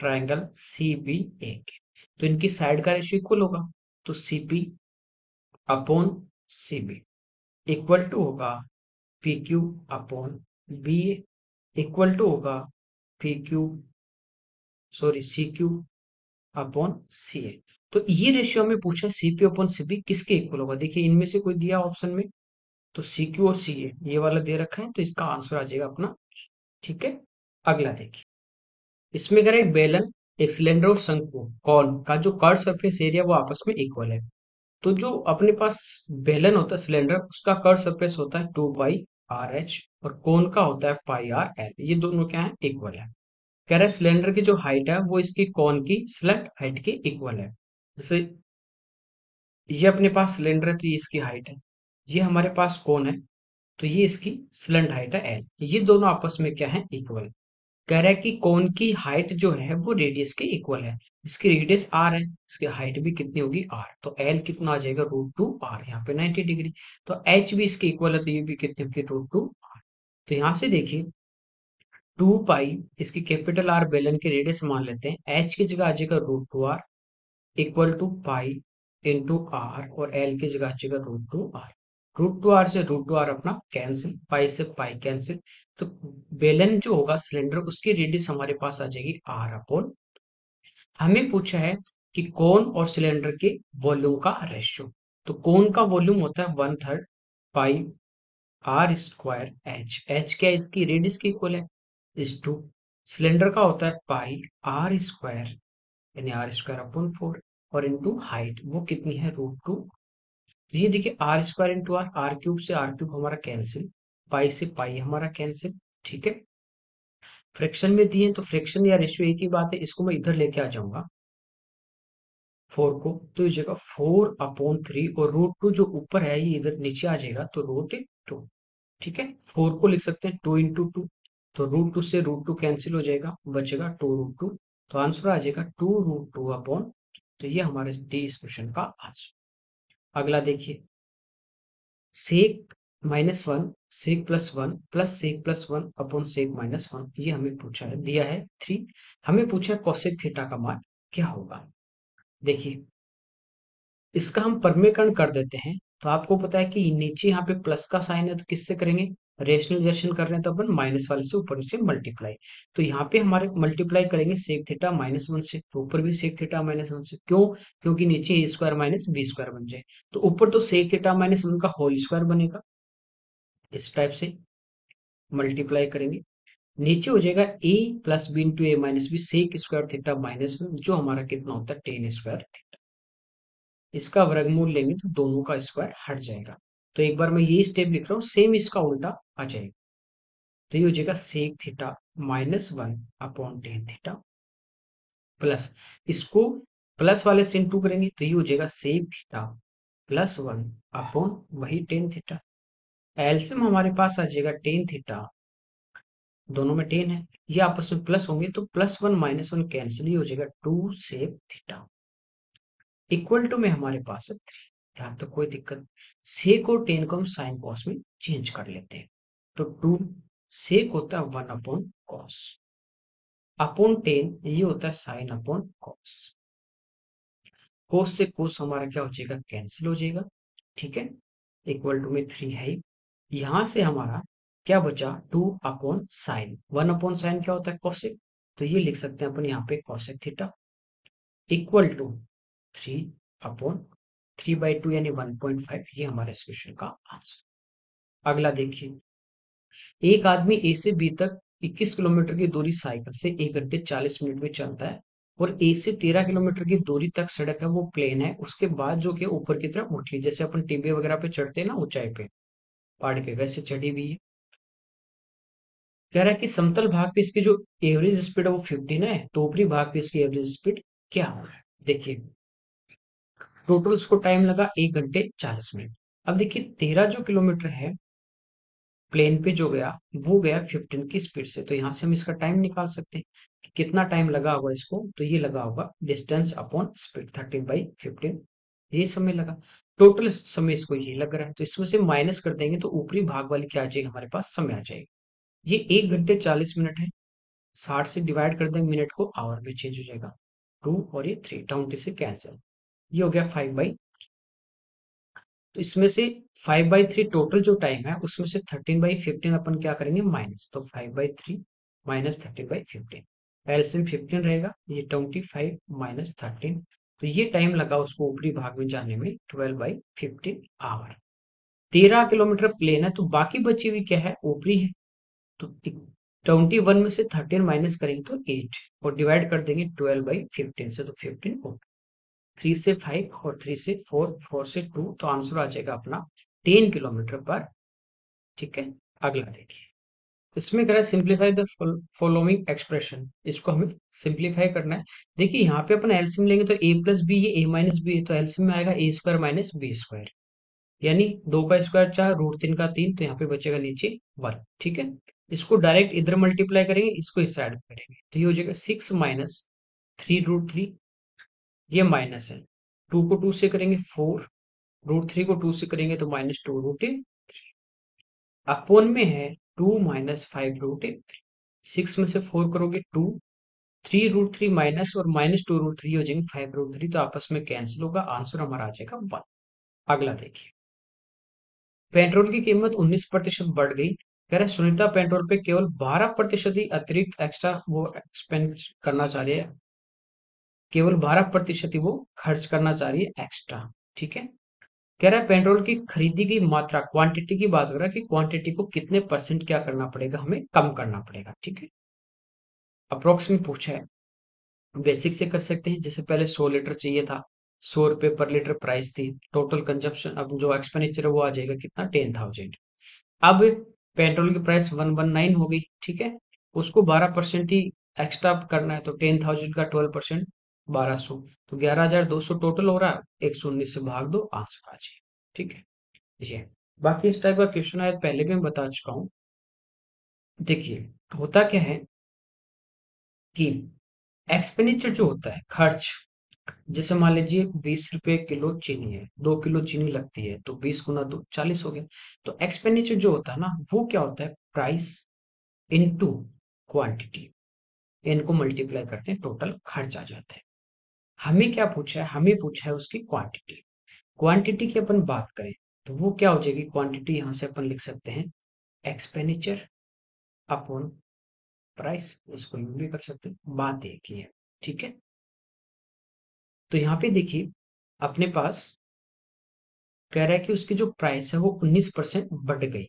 ट्राइंगल सी बी ए के। तो इनकी साइड का रेशियो इक्वल होगा। तो C P upon C B equal to होगा P Q upon B A, equal to होगा P Q, sorry C Q upon C A. तो ये रेशियो हमें पूछा है C P upon C B किसके इक्वल होगा। देखिए, इनमें से कोई दिया ऑप्शन में, तो सी क्यू और सी ए ये वाला दे रखा है, तो इसका आंसर आ जाएगा अपना, ठीक है। अगला देखिए, इसमें अगर एक बेलन, एक सिलेंडर और शंकु कौन का जो कर्व सरफेस एरिया वो आपस में इक्वल है। तो जो अपने पास बेलन होता है सिलेंडर, उसका कर्व सरफेस होता है 2 पाई आर एच, और कोन का होता है पाई आर एल। ये दोनों क्या है, इक्वल है। कह रहा है सिलेंडर की जो हाइट है वो इसकी कोन की स्लंट हाइट के इक्वल है। जैसे ये अपने पास सिलेंडर है तो ये इसकी हाइट है, ये हमारे पास कोन है तो ये इसकी स्लंट हाइट है एल। ये दोनों आपस में क्या है, इक्वल। कह रहा है कि कोन की हाइट जो है वो रेडियस के इक्वल है। इसकी रेडियस आर है, इसकी हाइट भी कितनी होगी आर, तो एल कितना आ जाएगा √2 आर, यहाँ पे 90 डिग्री। तो एच भी इसके इक्वल है, तो ये भी कितनी होगी √2 आर। तो यहाँ से देखिए 2 पाई, इसकी कैपिटल आर बेलन की रेडियस मान लेते हैं, एच की जगह आ जाएगा √2 r equal to pi into r, और एल की जगह आ जाएगा √2 आर। √2 आर से √2 आर अपना कैंसिल, पाई से पाई कैंसिल। तो बेलन जो होगा सिलेंडर, उसकी रेडियस हमारे पास आ जाएगी आर अपॉन। हमें पूछा है कि कोन और सिलेंडर के वॉल्यूम का रेशियो। तो कोन का वॉल्यूम होता है 1/3 पाई आर स्क्वायर एच, एच क्या है, इसकी रेडियस के इक्वल है, इस टू। सिलेंडर का होता है पाई आर स्क्वायर, यानी आर स्क्वायर अपॉन 4, और इंटू हाइट वो कितनी है √2। ये देखिए r square into r, r cube से आर क्यूब हमारा कैंसिल, पाई से पाई हमारा कैंसिल, ठीक है। फ्रैक्शन में दिए तो फ्रैक्शन या रेशियो एक ही बात है, इसको मैं इधर लेके आ जाऊंगा 4 को, तो इस जगह 4/3, और √2 जो ऊपर है ये इधर नीचे आ जाएगा, तो √2, ठीक है। 4 को लिख सकते हैं 2 × 2, तो √2 से √2 कैंसिल हो जाएगा, बचेगा 2√2। तो आंसर आ जाएगा 2√2 अपॉन। तो ये हमारे डी इस क्वेश्चन का आंसर। अगला देखिए, सेक -1 सेक +1 प्लस सेक +1 अपॉन सेक -1, ये हमें पूछा है, दिया है 3। हमें पूछा है कोसेक थीटा का मान क्या होगा। देखिए, इसका हम परमीकरण कर देते हैं। तो आपको पता है कि नीचे यहाँ पे प्लस का साइन है, तो किससे करेंगे, रेशनलाइजेशन कर रहे हैं तो अपन माइनस वाले से ऊपर नीचे मल्टीप्लाई। तो यहाँ पे हमारे मल्टीप्लाई करेंगे सेक थीटा -1 से, तो ऊपर भी सेक थीटा -1 से। क्यों, क्योंकि नीचे ए स्क्वायर माइनस बी स्क्वायर बन जाए, तो ऊपर तो सेक थीटा -1 का होल स्क्वायर बनेगा, इस टाइप से मल्टीप्लाई करेंगे। नीचे हो जाएगा A plus B into A minus B sec square theta -1, जो हमारा कितना होता है टेन स्क्वायर। इसका वर्गमूल लेंगे तो दोनों का स्क्वायर हट जाएगा। तो एक बार मैं ये स्टेप लिख रहा हूँ, सेम इसका उल्टा आ जाएगा। तो ये हो जाएगा sec theta -1/tan theta plus इसको प्लस वाले से इंटू करेंगे तो ये हो जाएगा सेक थीटा +1 वही टेन थीटा। एलसीएम हमारे पास आ जाएगा टेन थीटा, दोनों में टेन है, ये आपस में प्लस होंगे तो +1 -1 कैंसिल, ही हो जाएगा 2 सेक थीटा इक्वल टू में हमारे पास है 3। यहाँ तक कोई दिक्कत, सेक और टेन को हम साइन कॉस में चेंज कर लेते हैं। तो 2 सेक होता है 1/cos अपॉन टेन, ये होता है साइन अपॉन कॉस। कोस से कोस हमारा क्या हो जाएगा, कैंसिल हो जाएगा, ठीक है, इक्वल टू में 3 है। यहां से हमारा क्या बचा, 2/साइन, 1/साइन क्या होता है, कॉसेक, तो ये लिख सकते हैं अपन यहाँ पे कॉसेक थीटा इक्वल टू 3/3/2 यानी 1.5, ये हमारे इस क्वेश्चन का आंसर। अगला देखिए, एक आदमी ए से बी तक 21 किलोमीटर की दूरी साइकिल से 1 घंटे 40 मिनट में चलता है और ए से 13 किलोमीटर की दूरी तक सड़क है वो प्लेन है, उसके बाद जो कि ऊपर की तरफ उठी है, जैसे अपन टिब्बे वगैरह पे चढ़ते हैं ना ऊंचाई पे, पहाड़ पे, वैसे चढ़ी हुई है। कह रहा है कि समतल भाग पे इसकी जो एवरेज स्पीड है वो 15 है, तो ऊपरी भाग पे इसकी एवरेज स्पीड क्या होगा। देखिए टोटल उसको टाइम लगा 1 घंटे 40 मिनट। अब देखिए 13 जो किलोमीटर है प्लेन पे जो गया वो गया 15 की स्पीड से, तो यहाँ से हम इसका टाइम निकाल सकते हैं कि कितना टाइम लगा होगा इसको, तो ये लगा होगा डिस्टेंस अपॉन स्पीड 13/15, ये समय लगा। टोटल समय इसको ये लग रहा है, तो इसमें से माइनस कर देंगे तो ऊपरी भाग वाली क्या आ जाएगी, हमारे पास समय आ जाएगी। ये 1 घंटे 40 मिनट है, 60 से डिवाइड कर देंगे मिनट को, आवर में चेंज हो जाएगा, 2 और ये 3 20 से कैंसिल, ये हो गया 5/, तो इसमें से 5/3 टोटल जो टाइम है उसमें से 13/15 अपन क्या करेंगे माइनस, तो 5/3 -13/15, एलसीएम 15 रहेगा, ये 25 -13, तो ये टाइम लगा उसको ऊपरी भाग में जाने में 12/15 आवर। 13 किलोमीटर प्लेन है तो बाकी बची हुई क्या है, ऊपरी है, तो 21 में से 13 माइनस करेंगे तो 8 और डिवाइड कर देंगे 12/15 से, तो 15 हो, 3 से 5 और 3 से 4, 4 से 2, तो आंसर आ जाएगा अपना 10 किलोमीटर पर, ठीक है। अगला देखिए, इसमें कह रहा है सिंप्लीफाई द फॉलोइंग एक्सप्रेशन, इसको हमें सिंप्लीफाई करना है। देखिए यहाँ पे अपन एलसीएम लेंगे तो a प्लस बी, ये a माइनस बी है, तो एलसीएम में आएगा a² माइनस b², यानी 2 का स्क्वायर 4, √3 का 3, तो यहाँ पे बचेगा नीचे 1, ठीक है। इसको डायरेक्ट इधर मल्टीप्लाई करेंगे, इसको इस साइड करेंगे, तो ये हो जाएगा 6 माइनस 3√3, ये माइनस है, 2 को 2 से करेंगे 4, √3 को 2 से करेंगे तो -2√3, अपोन में है 2 -5√3, 6 में से 4 करोगे 2, 3√3 माइनस और -2√3 हो जाएंगे 5√3, तो आपस में कैंसिल होगा, आंसर हमारा आ जाएगा 1। अगला देखिए, पेट्रोल की कीमत 19% बढ़ गई, कह रहे सुनीता पेट्रोल पे केवल 12% ही अतिरिक्त एक्स्ट्रा वो स्पेंड करना चाह रही है, केवल 12% ही वो खर्च करना चाह रही है एक्स्ट्रा, ठीक है। कह रहा है पेट्रोल की खरीदी की मात्रा, क्वांटिटी की बात कर रहा है कि क्वांटिटी को कितने परसेंट क्या करना पड़ेगा, हमें कम करना पड़ेगा, ठीक है। अप्रोक्स में पूछा है, बेसिक से कर सकते हैं, जैसे पहले 100 लीटर चाहिए था, 100 रुपए पर लीटर प्राइस थी, टोटल कंजप्शन अब जो एक्सपेंडिचर है वो आ जाएगा कितना, 10,000। अब पेट्रोल की प्राइस 119 हो गई, ठीक है, उसको 12% ही एक्स्ट्रा करना है, तो 10,000 का 12% 1200, तो 11,200 टोटल हो रहा है, 119 से भाग दो, आंसर आ जाए, ठीक है। ये बाकी इस टाइप का क्वेश्चन है पहले भी मैं बता चुका हूँ। देखिए होता क्या है कि एक्सपेंडिचर जो होता है खर्च, जैसे मान लीजिए 20 रुपए किलो चीनी है, 2 किलो चीनी लगती है, तो 20 × 2 40 हो गया। तो एक्सपेंडिचर जो होता है ना वो क्या होता है, प्राइस इनटू क्वांटिटी, इनको मल्टीप्लाई करते हैं, टोटल खर्च आ जाता है। हमें क्या पूछा है, हमें पूछा है उसकी क्वांटिटी, क्वांटिटी की अपन बात करें तो वो क्या हो जाएगी, क्वांटिटी यहां से अपन लिख सकते हैं एक्सपेंडिचर अपॉन प्राइस, इसको यूं भी कर सकते हैं, बात एक ही है, ठीक है। तो यहाँ पे देखिए अपने पास कह रहा है कि उसकी जो प्राइस है वो 19% बढ़ गई,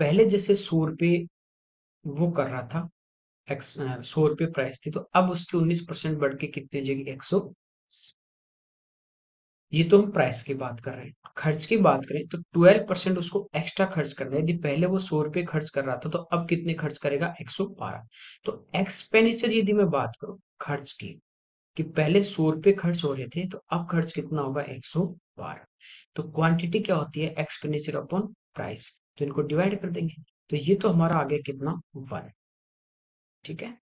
पहले जैसे 100 रुपये वो कर रहा था, 100 रुपये प्राइस थी, तो अब उसकी 19% बढ़ के कितनी हो जाएगी, 100, ये तो हम प्राइस की बात कर रहे हैं। खर्च की बात करें तो 12% उसको एक्स्ट्रा खर्च करना है। यदि पहले वो 100 रुपये खर्च कर रहा था तो अब कितने खर्च करेगा? 112। तो एक्सपेंडिचर यदि मैं बात करूं खर्च की, कि पहले 100 रुपये खर्च हो रहे थे तो अब खर्च कितना होगा? 112। तो क्वांटिटी क्या होती है? Expenditure upon price. तो इनको डिवाइड कर देंगे। तो ये तो हमारा आ गया कितना? 1। ठीक है।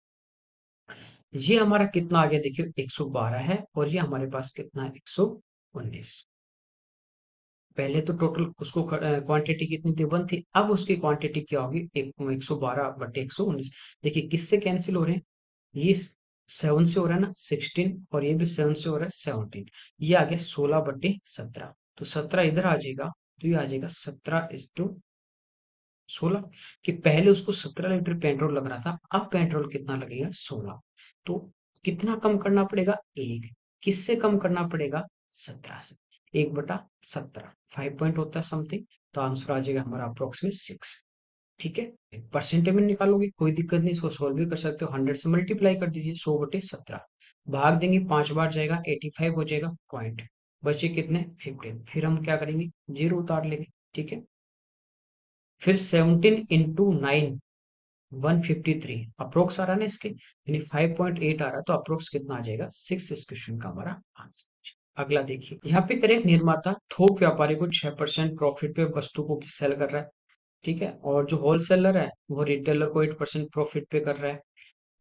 ये हमारा कितना आ गया? देखिए 112 है और ये हमारे पास कितना है? 119। पहले तो टोटल उसको क्वांटिटी कितनी थी? 1 थी। अब उसकी क्वांटिटी क्या होगी? 112/119। देखिए किससे कैंसिल हो रहे हैं? ये 7 से हो रहा है ना 16, और ये भी 7 से हो रहा है 17। ये आ गया 16/17। तो 17 इधर आ जाएगा, तो ये आ जाएगा 17:16। कि पहले उसको 17 लीटर पेट्रोल लग रहा था, अब पेट्रोल कितना लगेगा? 16। तो कितना कम करना पड़ेगा? 1। किससे कम करना पड़ेगा? 17 से। 1/17 5 पॉइंट होता है समथिंग। तो आंसर आ जाएगा हमारा अप्रोक्सीमेट 6। ठीक है। परसेंटेज में निकालोगे कोई दिक्कत नहीं, इसको सोल्व भी कर सकते हो। 100 से मल्टीप्लाई कर दीजिए, 100/17। भाग देंगे 5 बार जाएगा, 85 हो जाएगा पॉइंट। बचे कितने? 15। फिर हम क्या करेंगे? जीरो उतार लेंगे। ठीक है। फिर 17 × 9 153 अप्रोक्स आ रहा है ना इसके, यानी 5.8 आ रहा है। तो अप्रोक्स कितना आ जाएगा? 6 इस क्वेश्चन का हमारा आंसर। अगला देखिए, यहाँ पे करें निर्माता थोक व्यापारी को 6% प्रॉफिट पे वस्तु को सेल कर रहा है। ठीक है। और जो होलसेलर है वो रिटेलर को 8% प्रॉफिट पे कर रहा है।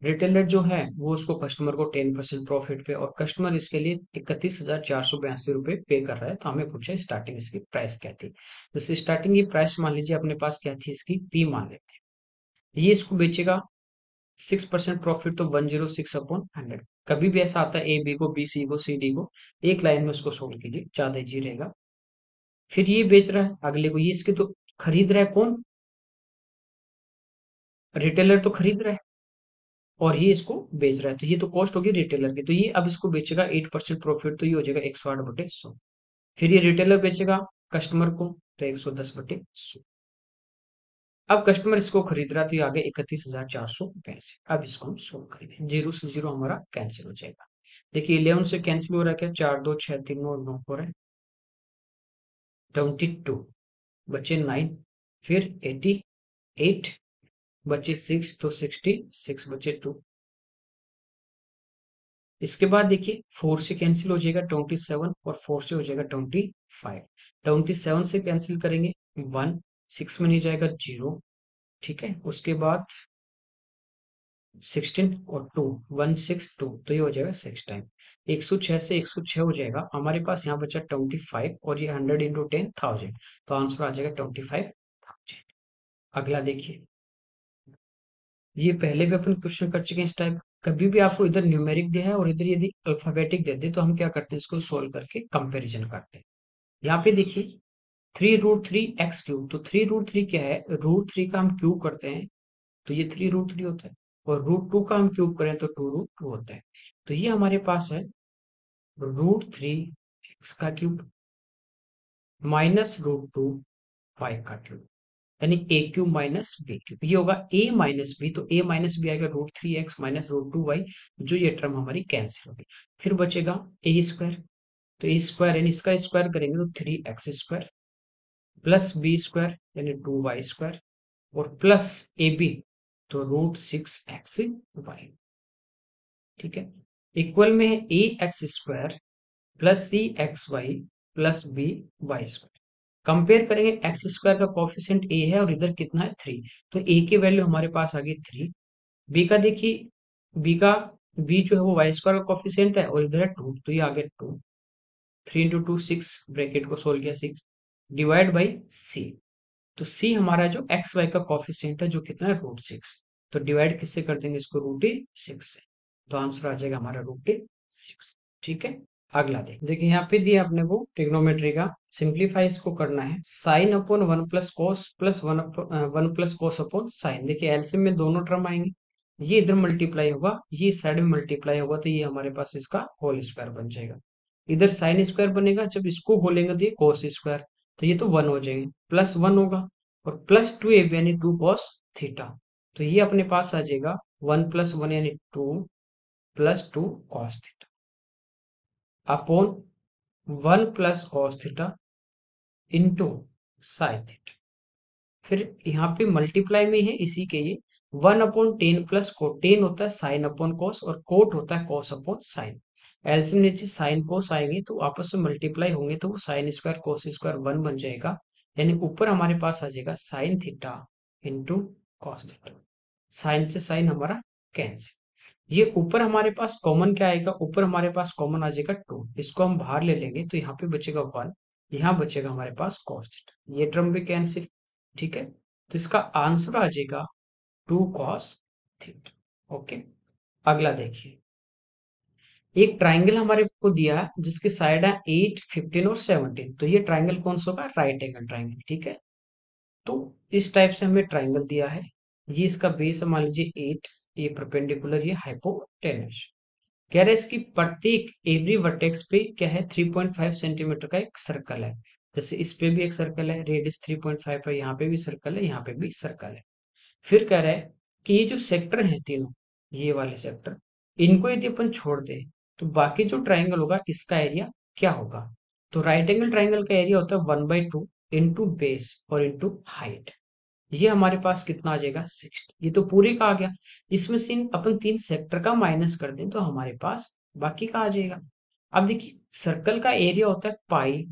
रिटेलर जो है वो उसको कस्टमर को 10% प्रॉफिट पे, और कस्टमर इसके लिए 31,482 रुपये पे कर रहा है। तो हमें पूछा स्टार्टिंग इसकी प्राइस क्या थी। जैसे स्टार्टिंग की प्राइस मान लीजिए अपने पास क्या थी? इसकी पी मान लेते हैं। ये इसको बेचेगा 6% प्रॉफिट, तो 106/100। कभी भी ऐसा आता है ए बी को, बी सी को, सी डी को, एक लाइन में उसको सोल्व कीजिए, ज्यादा इजी रहेगा। फिर ये बेच रहा है अगले को, ये इसके तो खरीद रहा है कौन? रिटेलर तो खरीद रहा है, और ये इसको बेच रहा है। तो ये तो कॉस्ट होगी रिटेलर की। तो ये अब इसको बेचेगा 8% प्रॉफिट, तो ये हो जाएगा 108/100। फिर ये रिटेलर बेचेगा कस्टमर को, तो 110/100। अब कस्टमर इसको खरीद रहा है, तो ये आ गया 31,482। अब इसको हम सोल्व करेंगे, जीरो से जीरो हमारा कैंसिल हो जाएगा। देखिए 11 से कैंसिल हो रहा है क्या? 4 2 6 3 9 9 हो रहा है 22। बचे 9। फिर 88। बचे 6, तो 66 बचे 2। इसके बाद देखिए 4 से कैंसिल हो जाएगा 27, और 4 से हो जाएगा 25। 27 से कैंसिल करेंगे 1, 6 में नहीं जाएगा 0। ठीक है। उसके बाद 16 और 2, 162, तो ये हो जाएगा 6 टाइम। 106 से 106 हो जाएगा हमारे पास। यहाँ बचा 25, और ये 100 × 10,000। तो आंसर आ जाएगा 25,000। अगला देखिए, ये पहले भी अपन क्वेश्चन कर चुके हैं इस टाइप। कभी भी आपको इधर न्यूमेरिक दिया है और इधर यदि अल्फाबेटिक दे दे, तो हम क्या करते हैं? इसको सोल्व करके कंपैरिजन करते हैं। यहाँ पे देखिए 3√3 x³ तो 3√3 क्या है? √3 का हम क्यूब करते हैं तो ये 3√3 होता है, और √2 का हम क्यूब करें तो 2√2 होता है। तो ये हमारे पास है √3 x³ माइनस √2 5 का क्यूब, यानी a³ - b³। ये होगा a - b, तो a - b आएगा √3 x माइनस √2 y। जो ये टर्म हमारी कैंसिल होगी। फिर बचेगा a²। तो a² यानी इसका स्क्वायर करेंगे तो 3x² प्लस b² यानी 2y², और प्लस ab, तो √6xy। ठीक है। इक्वल में ax² plus c(xy) plus b(y²). Compare करेंगे, x² का कोफिशिएंट a है और इधर कितना है? 3। तो a की वैल्यू हमारे पास आ गई 3। b का देखिए, b जो है वो y² का कोफिशिएंट है और इधर है 2, तो ये आ गया 2। 3 × 2 6, ब्रैकेट को सोल्व किया 6, डिवाइड बाई c। तो c हमारा जो एक्स वाई का कॉफिशिएंट है, जो कितना है? √6। तो डिवाइड किससे कर देंगे इसको? √6 से। तो आंसर आ जाएगा हमारा √6। ठीक है। अगला देखिए यहाँ पे दिया अपने को ट्रिग्नोमेट्री का। सिंप्लीफाई इसको करना है, sine upon 1 + cos plus 1 + cos upon sine. देखिए एलसीएम में दोनों टर्म आएंगे, ये इधर मल्टीप्लाई होगा, ये साइड में मल्टीप्लाई होगा, तो ये हमारे पास इसका होल स्क्वायर बन जाएगा। इधर साइन स्क्वायर बनेगा, जब इसको बोलेंगे तो ये कोस स्क्वायर, तो ये तो 1 हो जाएंगे, प्लस 1 होगा, और +2ab यानी 2 cos थीटा। तो ये अपने पास आ जाएगा 1 + 1 यानी 2 + 2 cos theta upon one plus cos theta into sine theta. फिर यहाँ पे मल्टीप्लाई में है इसी के ये, 1/10 प्लस कोट, टेन होता है साइन अपॉन कॉस और कोट होता है कॉस अपॉन साइन। एलसीएम नीचे साइन कोस आएंगे तो आपस में मल्टीप्लाई होंगे तो वो साइन स्क्वायर कोस स्क्वायर 1 बन जाएगा। यानी ऊपर हमारे पास आ जाएगा sine theta into cos theta. Sine से साइन हमारा कैंसिल। ये ऊपर हमारे पास कॉमन क्या आएगा, ऊपर हमारे पास कॉमन आ जाएगा 2, इसको हम बाहर ले लेंगे तो यहाँ पे बचेगा 1, यहाँ बचेगा हमारे पास cos थीटा, ये टर्म भी कैंसिल। ठीक है, तो इसका आंसर आ जाएगा 2 cos थीटा। ओके, अगला देखिए, एक ट्राइंगल हमारे को दिया है जिसके साइड है 8, 15 और 17। तो ये ट्राइंगल कौन सा होगा, राइट एंगल ट्राइंगल। ठीक है, तो इस टाइप से हमें ट्राइंगल दिया है, ये इसका बेस है मान लीजिए 8, ये परपेंडिकुलर, ये हाइपोटेनस। कह रहे हैं इसकी प्रत्येक एवरी वर्टेक्स पे क्या है, 3.5 सेंटीमीटर का एक सर्कल है। जैसे इस पे भी एक सर्कल है, रेडियस 3.5 है, यहाँ पे भी सर्कल है, यहाँ पे भी सर्कल है। फिर कह रहा है कि ये जो सेक्टर है तीनों, ये वाले सेक्टर, इनको यदि अपन छोड़ दें तो बाकी जो ट्राइंगल होगा इसका एरिया क्या होगा। तो राइट एंगल ट्राइंगल का एरिया होता है 1/2 इंटू बेस और इंटू हाइट। ये हमारे पास कितना आ जाएगा, 60। ये तो पूरे का आ गया, इसमें से अपन 3 सेक्टर का माइनस कर दें तो हमारे पास बाकी का आ जाएगा। अब देखिए सर्कल का एरिया होता है पाई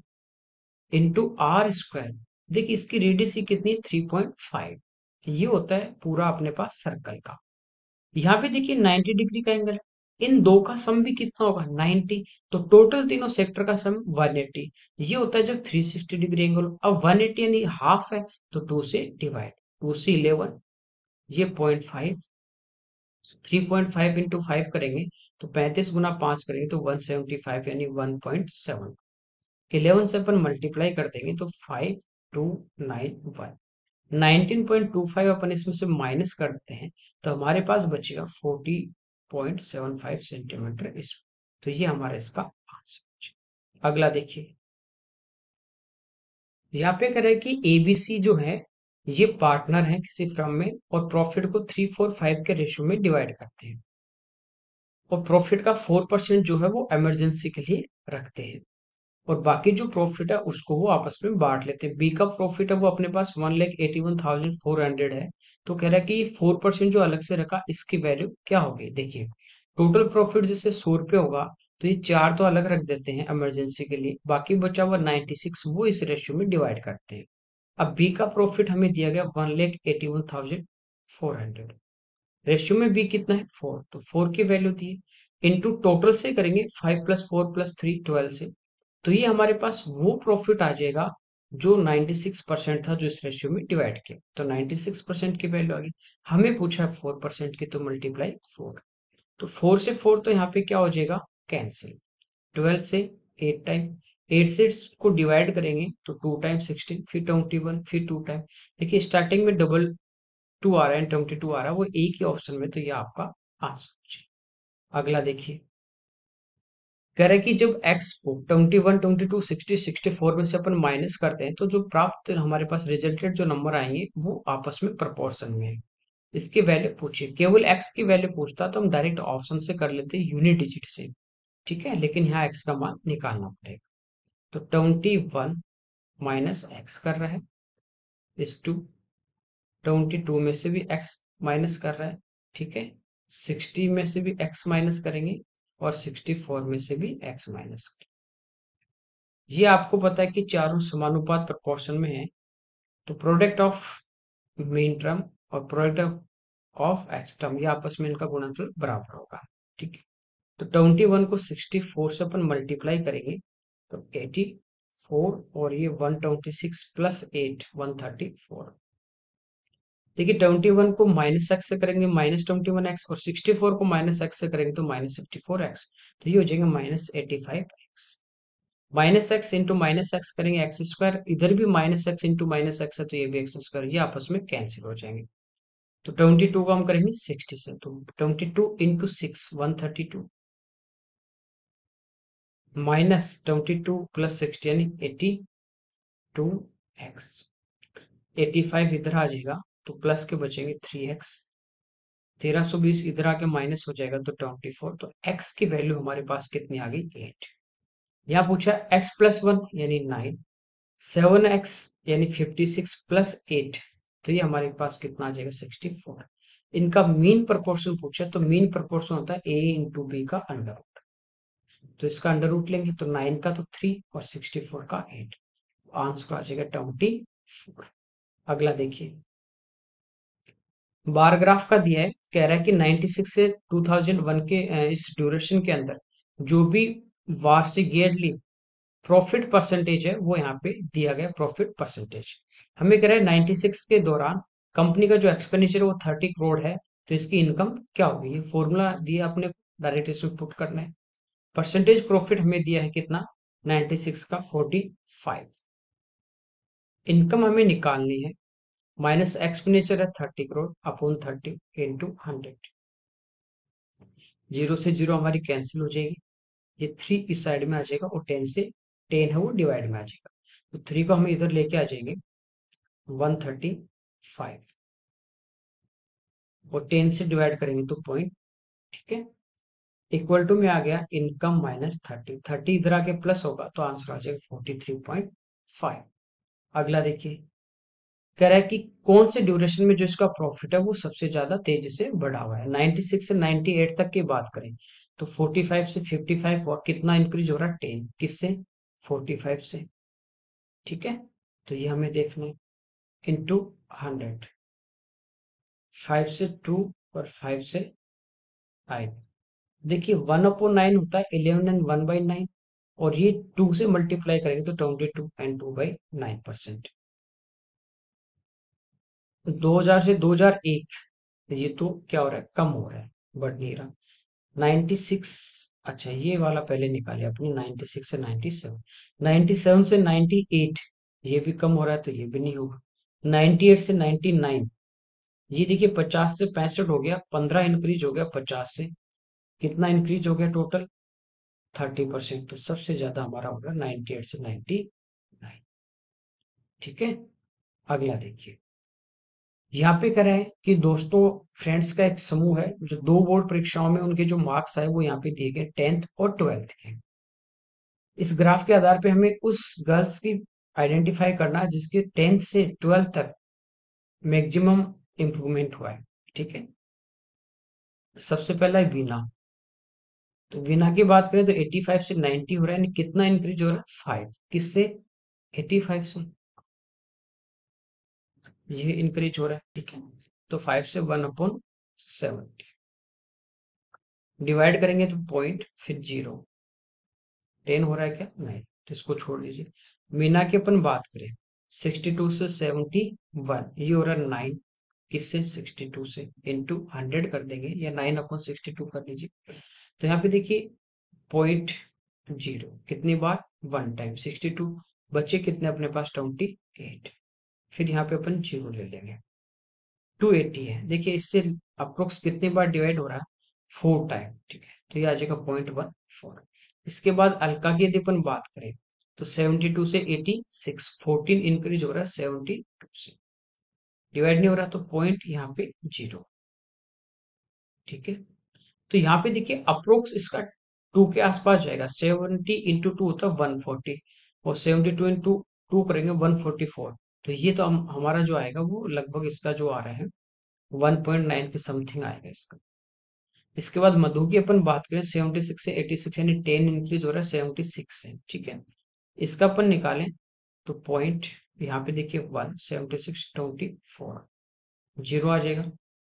इंटू आर स्क्वायर। देखिए इसकी रेडियस ही कितनी है, 3.5। ये होता है पूरा अपने पास सर्कल का। यहाँ पे देखिए 90 डिग्री का एंगल है, इन दो का सम भी कितना होगा, 90। तो टोटल तीनों सेक्टर का सम 180। ये होता है जब 360 डिग्री एंगल हो। अब 180 यानी हाफ है, तो 2 से डिवाइड, 2 से 11, ये 0.5, 3.5 इंटू 5 करेंगे तो 35 गुना 5 करेंगे तो 175 यानी 1.7। 11 से अपन मल्टीप्लाई कर देंगे तो 5291, 19.25 अपन इसमें से माइनस करते हैं तो हमारे पास बचेगा 40.75 सेंटीमीटर इस। तो ये हमारा इसका आंसर। अगला देखिए, यहाँ पे कह रहे हैं कि एबीसी जो है ये पार्टनर है किसी फर्म में और प्रॉफिट को 345 के रेशियो में डिवाइड करते हैं और प्रॉफिट का 4% जो है वो इमरजेंसी के लिए रखते हैं और बाकी जो प्रॉफिट है उसको वो आपस में बांट लेते हैं। बी का प्रॉफिट है वो अपने पास 1,81,400 है। तो कह रहा है कि ये 4% जो अलग से रखा इसकी वैल्यू क्या होगी। देखिए टोटल प्रॉफिट जैसे 100 रुपये होगा तो ये 4 तो अलग रख देते हैं इमरजेंसी के लिए, बाकी बचा हुआ 96 वो इस रेशियो में डिवाइड करते हैं। अब बी का प्रॉफिट हमें दिया गया 1,81,400, रेशियो में बी कितना है 4, तो 4 की वैल्यू दी है इंटू टोटल से करेंगे 5 + 4 + 3 12 से। तो ये हमारे पास वो प्रॉफिट आ जाएगा जो 96% था जो इस रेशियो में डिवाइड किया, तो 96% की वैल्यू आ गई। हमें पूछा है 4% की, तो मल्टीप्लाई 4, तो 4 से 4 तो यहाँ पे क्या हो जाएगा, कैंसिल। 12 से 8 टाइम, 8 से को डिवाइड करेंगे तो 2 टाइम 16, फिर 21, फिर 2 टाइम। देखिए स्टार्टिंग में डबल 2 आ रहा है, 22 आ रहा है, वो एक ही ऑप्शन में, तो ये आपका आंसर। अगला देखिए, कह रहे हैं कि जब x को 21, 22, 60, 64 में से अपन माइनस करते हैं तो जो प्राप्त हमारे पास रिजल्टेड जो नंबर आएंगे वो आपस में प्रोपोर्शन में है। इसकी वैल्यू पूछिए, केवल x की वैल्यू पूछता तो हम डायरेक्ट ऑप्शन से कर लेते यूनिट डिजिट से। ठीक है, लेकिन यहाँ x का मान निकालना पड़ेगा। तो 21 माइनस एक्स कर रहा है इस टू, 22 में से भी x माइनस कर रहा है। ठीक है, 60 में से भी x माइनस करेंगे और 64 में से भी x माइनस करेंगे। ये आपको पता है कि चारों समानुपात प्रोपोर्शन में है, तो प्रोडक्ट ऑफ मीन टर्म और प्रोडक्ट ऑफ एक्स टर्म ये आपस में इनका गुणनफल बराबर होगा। ठीक है, तो 21 को 64 से अपन मल्टीप्लाई करेंगे तो 84 और ये 126 + 8 134। देखिए 21 को माइनस एक्स से करेंगे -21x और 64 को माइनस एक्स से करेंगे तो -84x। तो ये हो जाएगा -85x। Minus x into minus x करेंगे एक्स स्क्वायर, इधर भी minus x into minus x है तो ये भी एक्स स्क्वायर, ये आपस में कैंसिल हो जाएंगे। तो 22 को हम करेंगे 60 से, तो 22 इंटू 6 132 -22 + 60 यानी 82x। 85 इधर आ जाएगा तो प्लस के बचेंगे 3x, 1320 इधर आके माइनस हो जाएगा तो 24। तो x की वैल्यू हमारे पास कितनी आ गई, 8। यहाँ पूछा x+1 यानी 9, 7x यानी 56 प्लस 8, तो ये हमारे पास कितना आ जाएगा 64। इनका मीन प्रोपोर्शन पूछा, तो मीन प्रोपोर्शन होता है a इंटू बी का अंडर रूट। तो इसका अंडर रूट लेंगे तो 9 का तो 3 और 64 का 8, आंसर आ जाएगा 24। अगला देखिए, बार ग्राफ का दिया है, कह रहा है कि 96 से 2001 के इस ड्यूरेशन के अंदर जो भी वार्षिक ईयरली प्रॉफिट परसेंटेज है वो यहाँ पे दिया गया प्रॉफिट परसेंटेज। हमें कह रहा है 96 के दौरान कंपनी का जो एक्सपेंडिचर है वो 30 करोड़ है, तो इसकी इनकम क्या होगी, ये फॉर्मूला दिया आपने, डायरेक्ट इसमें पुट करना है। परसेंटेज प्रॉफिट हमें दिया है कितना, 96 का 45। इनकम हमें निकालनी है, माइनस एक्सपेंडिचर है 30 करोड़ अपॉन 30 इंटू 100। जीरो से जीरो हमारी कैंसिल हो जाएगी, ये 3 इस साइड में आ जाएगा और 10 से 10 है वो डिवाइड में आ जाएगा, तो 3 को हम इधर लेके आ जाएंगे 135 और 10 से डिवाइड करेंगे तो पॉइंट, ठीक है, इक्वल टू में आ गया इनकम माइनस 30, 30 इधर आके प्लस होगा तो आंसर आ जाएगा 43.5। अगला देखिए, कह रहा है कि कौन से ड्यूरेशन में जो इसका प्रॉफिट है वो सबसे ज्यादा तेजी से बढ़ा हुआ है। 96 से 98 तक की बात करें तो 45 से 55 और कितना इंक्रीज हो रहा है, 10 किससे, 45 से, ठीक है, तो ये हमें देखना है इंटू 100, 5 से 2 और 5 से 5। देखिए 1/9 होता है 11 एंड 1/9, और ये 2 से मल्टीप्लाई करेंगे तो 22 एंड 2/9%। 2000 से 2001, ये तो क्या हो रहा है, कम हो रहा है, बढ़ नहीं रहा। 96, अच्छा ये वाला पहले निकाले अपने, 96 से 97, 97 से 98, ये भी कम हो रहा है तो ये भी नहीं होगा। 98 से 99, ये देखिए 50 से 65 हो गया, 15 इंक्रीज हो गया 50 से, कितना इंक्रीज हो गया टोटल, 30%, तो सबसे ज्यादा हमारा होगा 98 से 99, ठीक है। अगला देखिए, यहाँ पे कह रहे हैं कि दोस्तों फ्रेंड्स का एक समूह है जो 2 बोर्ड परीक्षाओं में उनके जो मार्क्स आए वो यहाँ पे दिए गए 10th और 12th के। इस ग्राफ के आधार पे हमें उस गर्ल्स की आइडेंटिफाई करना है जिसके 10th से 12th तक मैक्सिमम इंप्रूवमेंट हुआ है, ठीक है। सबसे पहला है वीना, तो वीना की बात करें तो 85 से 90 हो रहा है, यानी कितना इंक्रीज हो रहा है, 5 किससे, 85 से, ये इंक्रीज हो रहा है, ठीक है। तो 5 से 1/7 डिवाइड करेंगे तो पॉइंट फिर जीरो, 10 हो रहा है क्या, नहीं, तो इसको छोड़ दीजिए। मीना की अपन बात करें 62 से 71, ये हो रहा है 9 किससे, 62 से, इंटू 100 कर देंगे या 9/62 कर लीजिए, तो यहाँ पे देखिए पॉइंट जीरो कितनी बार, 1 टाइम 62, बच्चे कितने अपने पास 28, फिर यहाँ पे अपन जीरो ले लेंगे, 280 है, देखिए इससे अप्रोक्स कितनी बार डिवाइड हो रहा है, 4 टाइम, ठीक है, तो ये आ जाएगा 0.14। इसके बाद अलका की यदि अपन बात करें तो 72 से 86, 14 इंक्रीज हो रहा है 72 से, डिवाइड नहीं हो रहा तो पॉइंट यहाँ पे जीरो, ठीक है। तो यहाँ पे देखिए अप्रोक्स इसका 2 के आसपास जाएगा, 70 इंटू 2 होता है 140, और 72 इंटू 2 करेंगे 144, तो ये तो हमारा जो आएगा वो लगभग इसका जो आ रहा है 1.9 के समथिंग आएगा इसका। इसके बाद मधु की अपन बात करें 76 से 86, यानी 10 इंक्रीज हो रहा है 76 से, ठीक है। इसका अपन निकालें तो पॉइंट यहाँ पे देखिए 1 76 24 जीरो आ जाएगा।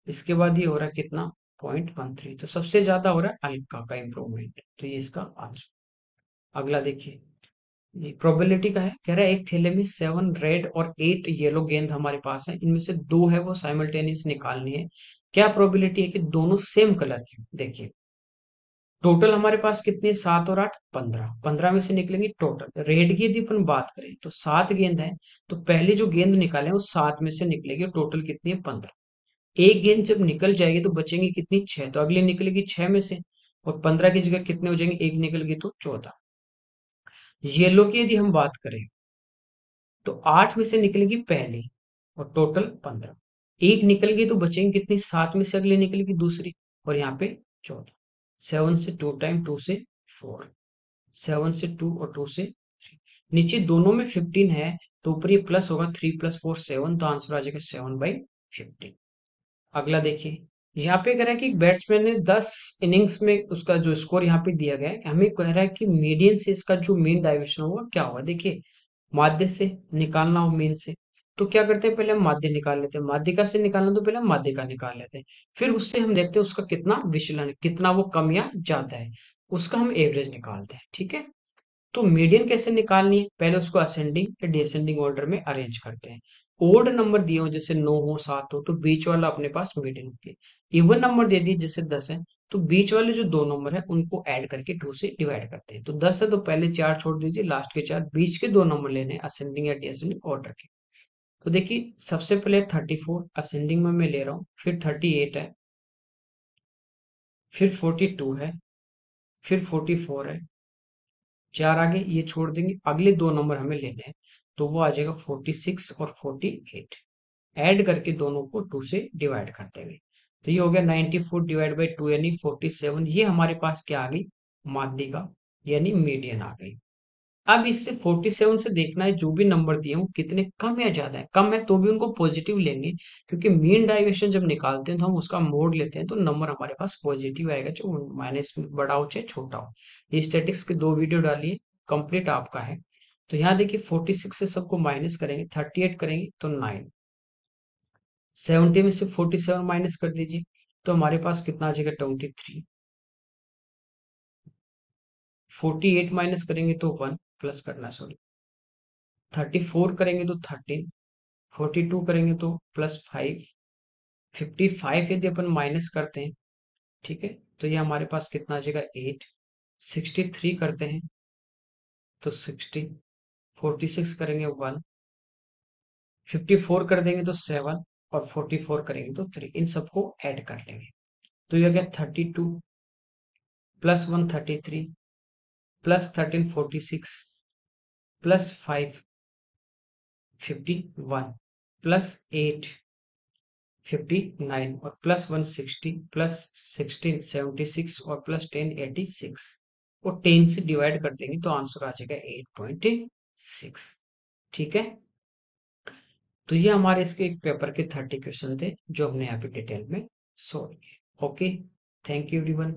इसके बाद ये हो रहा है कितना, 0.13, तो सबसे ज्यादा हो रहा है अल्का का इंप्रूवमेंट, तो ये इसका आंसर। अगला देखिए, ये प्रोबेबिलिटी का है, कह रहा है एक थैले में 7 रेड और 8 येलो गेंद हमारे पास है, इनमें से 2 है वो साइमल्टेनियस निकालनी है, क्या प्रोबेबिलिटी है कि दोनों सेम कलर की, देखिए टोटल हमारे पास कितनी है, 7 और 8 15, 15 में से निकलेंगी टोटल, रेड की यदि अपन बात करें तो 7 गेंद है, तो पहली जो गेंद निकाले वो 7 में से निकलेगी, टोटल कितनी है 15। एक गेंद जब निकल जाएगी तो बचेंगी कितनी, 6, तो अगली निकलेगी 6 में से, और 15 की जगह कितने हो जाएंगे, एक निकल गई तो 14। येलो की यदि हम बात करें तो 8 में से निकलेगी पहली, और टोटल 15, एक निकल गई तो बचेंगे कितनी, 7 में से अगली निकलेगी दूसरी, और यहाँ पे 14, 7 से 2 टाइम 2 से 4, 7 से 2 और 2 से 3। नीचे दोनों में 15 है, तो ऊपर ये प्लस होगा, 3 + 4 7, तो आंसर आ जाएगा 7/15। अगला देखिए, यहाँ पे कह रहा है कि बैट्समैन ने 10 इनिंग्स में उसका जो स्कोर यहाँ पे दिया गया है, हमें कह रहा है कि मीडियन से इसका जो मीन डाइवर्शन होगा क्या होगा। देखिए, माध्य से निकालना हो मीन से, तो क्या करते हैं, पहले हम माध्य निकाल लेते हैं। माध्यिका से निकालना तो पहले हम माध्यिका निकाल लेते हैं, फिर उससे हम देखते हैं उसका कितना विचलन है, कितना वो कम या ज्यादा है, उसका हम एवरेज निकालते हैं। ठीक है, तो मीडियन कैसे निकालनी है, पहले उसको असेंडिंग या डिसेंडिंग ऑर्डर में अरेंज करते हैं। ओड नंबर दिए हो जैसे 9 हो 7 हो, तो बीच वाला अपने पास मीडियन होती है। इवन नंबर दे दिए जैसे 10 है, तो बीच वाले जो दो नंबर है उनको ऐड करके 2 से डिवाइड करते हैं। तो 10 है तो पहले 4 छोड़ दीजिए, लास्ट के 4, बीच के दो नंबर लेने असेंडिंग या डिसेंडिंग ऑर्डर के। तो देखिए, सबसे पहले 34 असेंडिंग में मैं ले रहा हूँ, फिर 38 है, फिर 42 है, फिर 44 है, 4 आगे ये छोड़ देंगे, अगले दो नंबर हमें लेने हैं, तो वो आ जाएगा 46 और 48। ऐड करके दोनों को 2 से डिवाइड कर देंगे, तो ये हो गया 94 डिवाइड बाई 2 यानी 47। ये हमारे पास क्या आ गई, माध्यिका यानी मीडियन आ गई। अब इससे 47 से देखना है जो भी नंबर दिए हो कितने कम या ज्यादा है। कम है तो भी उनको पॉजिटिव लेंगे, क्योंकि मीन डाइवर्शन जब निकालते हैं तो हम उसका मोड लेते हैं, तो नंबर हमारे पास पॉजिटिव आएगा, जो माइनस में बड़ा हो चाहे छोटा हो। ये स्टेटिक्स के दो वीडियो डालिए, कंप्लीट आपका है। तो यहाँ देखिए 46 से सबको माइनस करेंगे, 38 करेंगे तो 9, 70 में से 47 माइनस कर दीजिए, तो हमारे पास कितना आ जाएगा 23। 48 माइनस करेंगे तो 1 प्लस करना, सॉरी 34 करेंगे तो 13, 42 करेंगे तो +5, 55 यदि अपन माइनस करते हैं, ठीक है, तो ये हमारे पास कितना आ जाएगा 8, 63 करते हैं तो 60, 46 करेंगे 1, 54 कर देंगे तो 7, और 44 करेंगे तो 3। इन सबको ऐड कर लेंगे, तो ये हो गया 32 प्लस 1 33 प्लस 13 46 प्लस 5 51 प्लस 8 59 और प्लस 160 प्लस 16 76 और प्लस 10 86, और 10 से डिवाइड कर देंगे तो आंसर आ जाएगा 8.6। ठीक है, तो ये हमारे इसके एक पेपर के 30 क्वेश्चन थे जो हमने यहाँ पे डिटेल में सॉल्व किए। Okay, thank you everyone.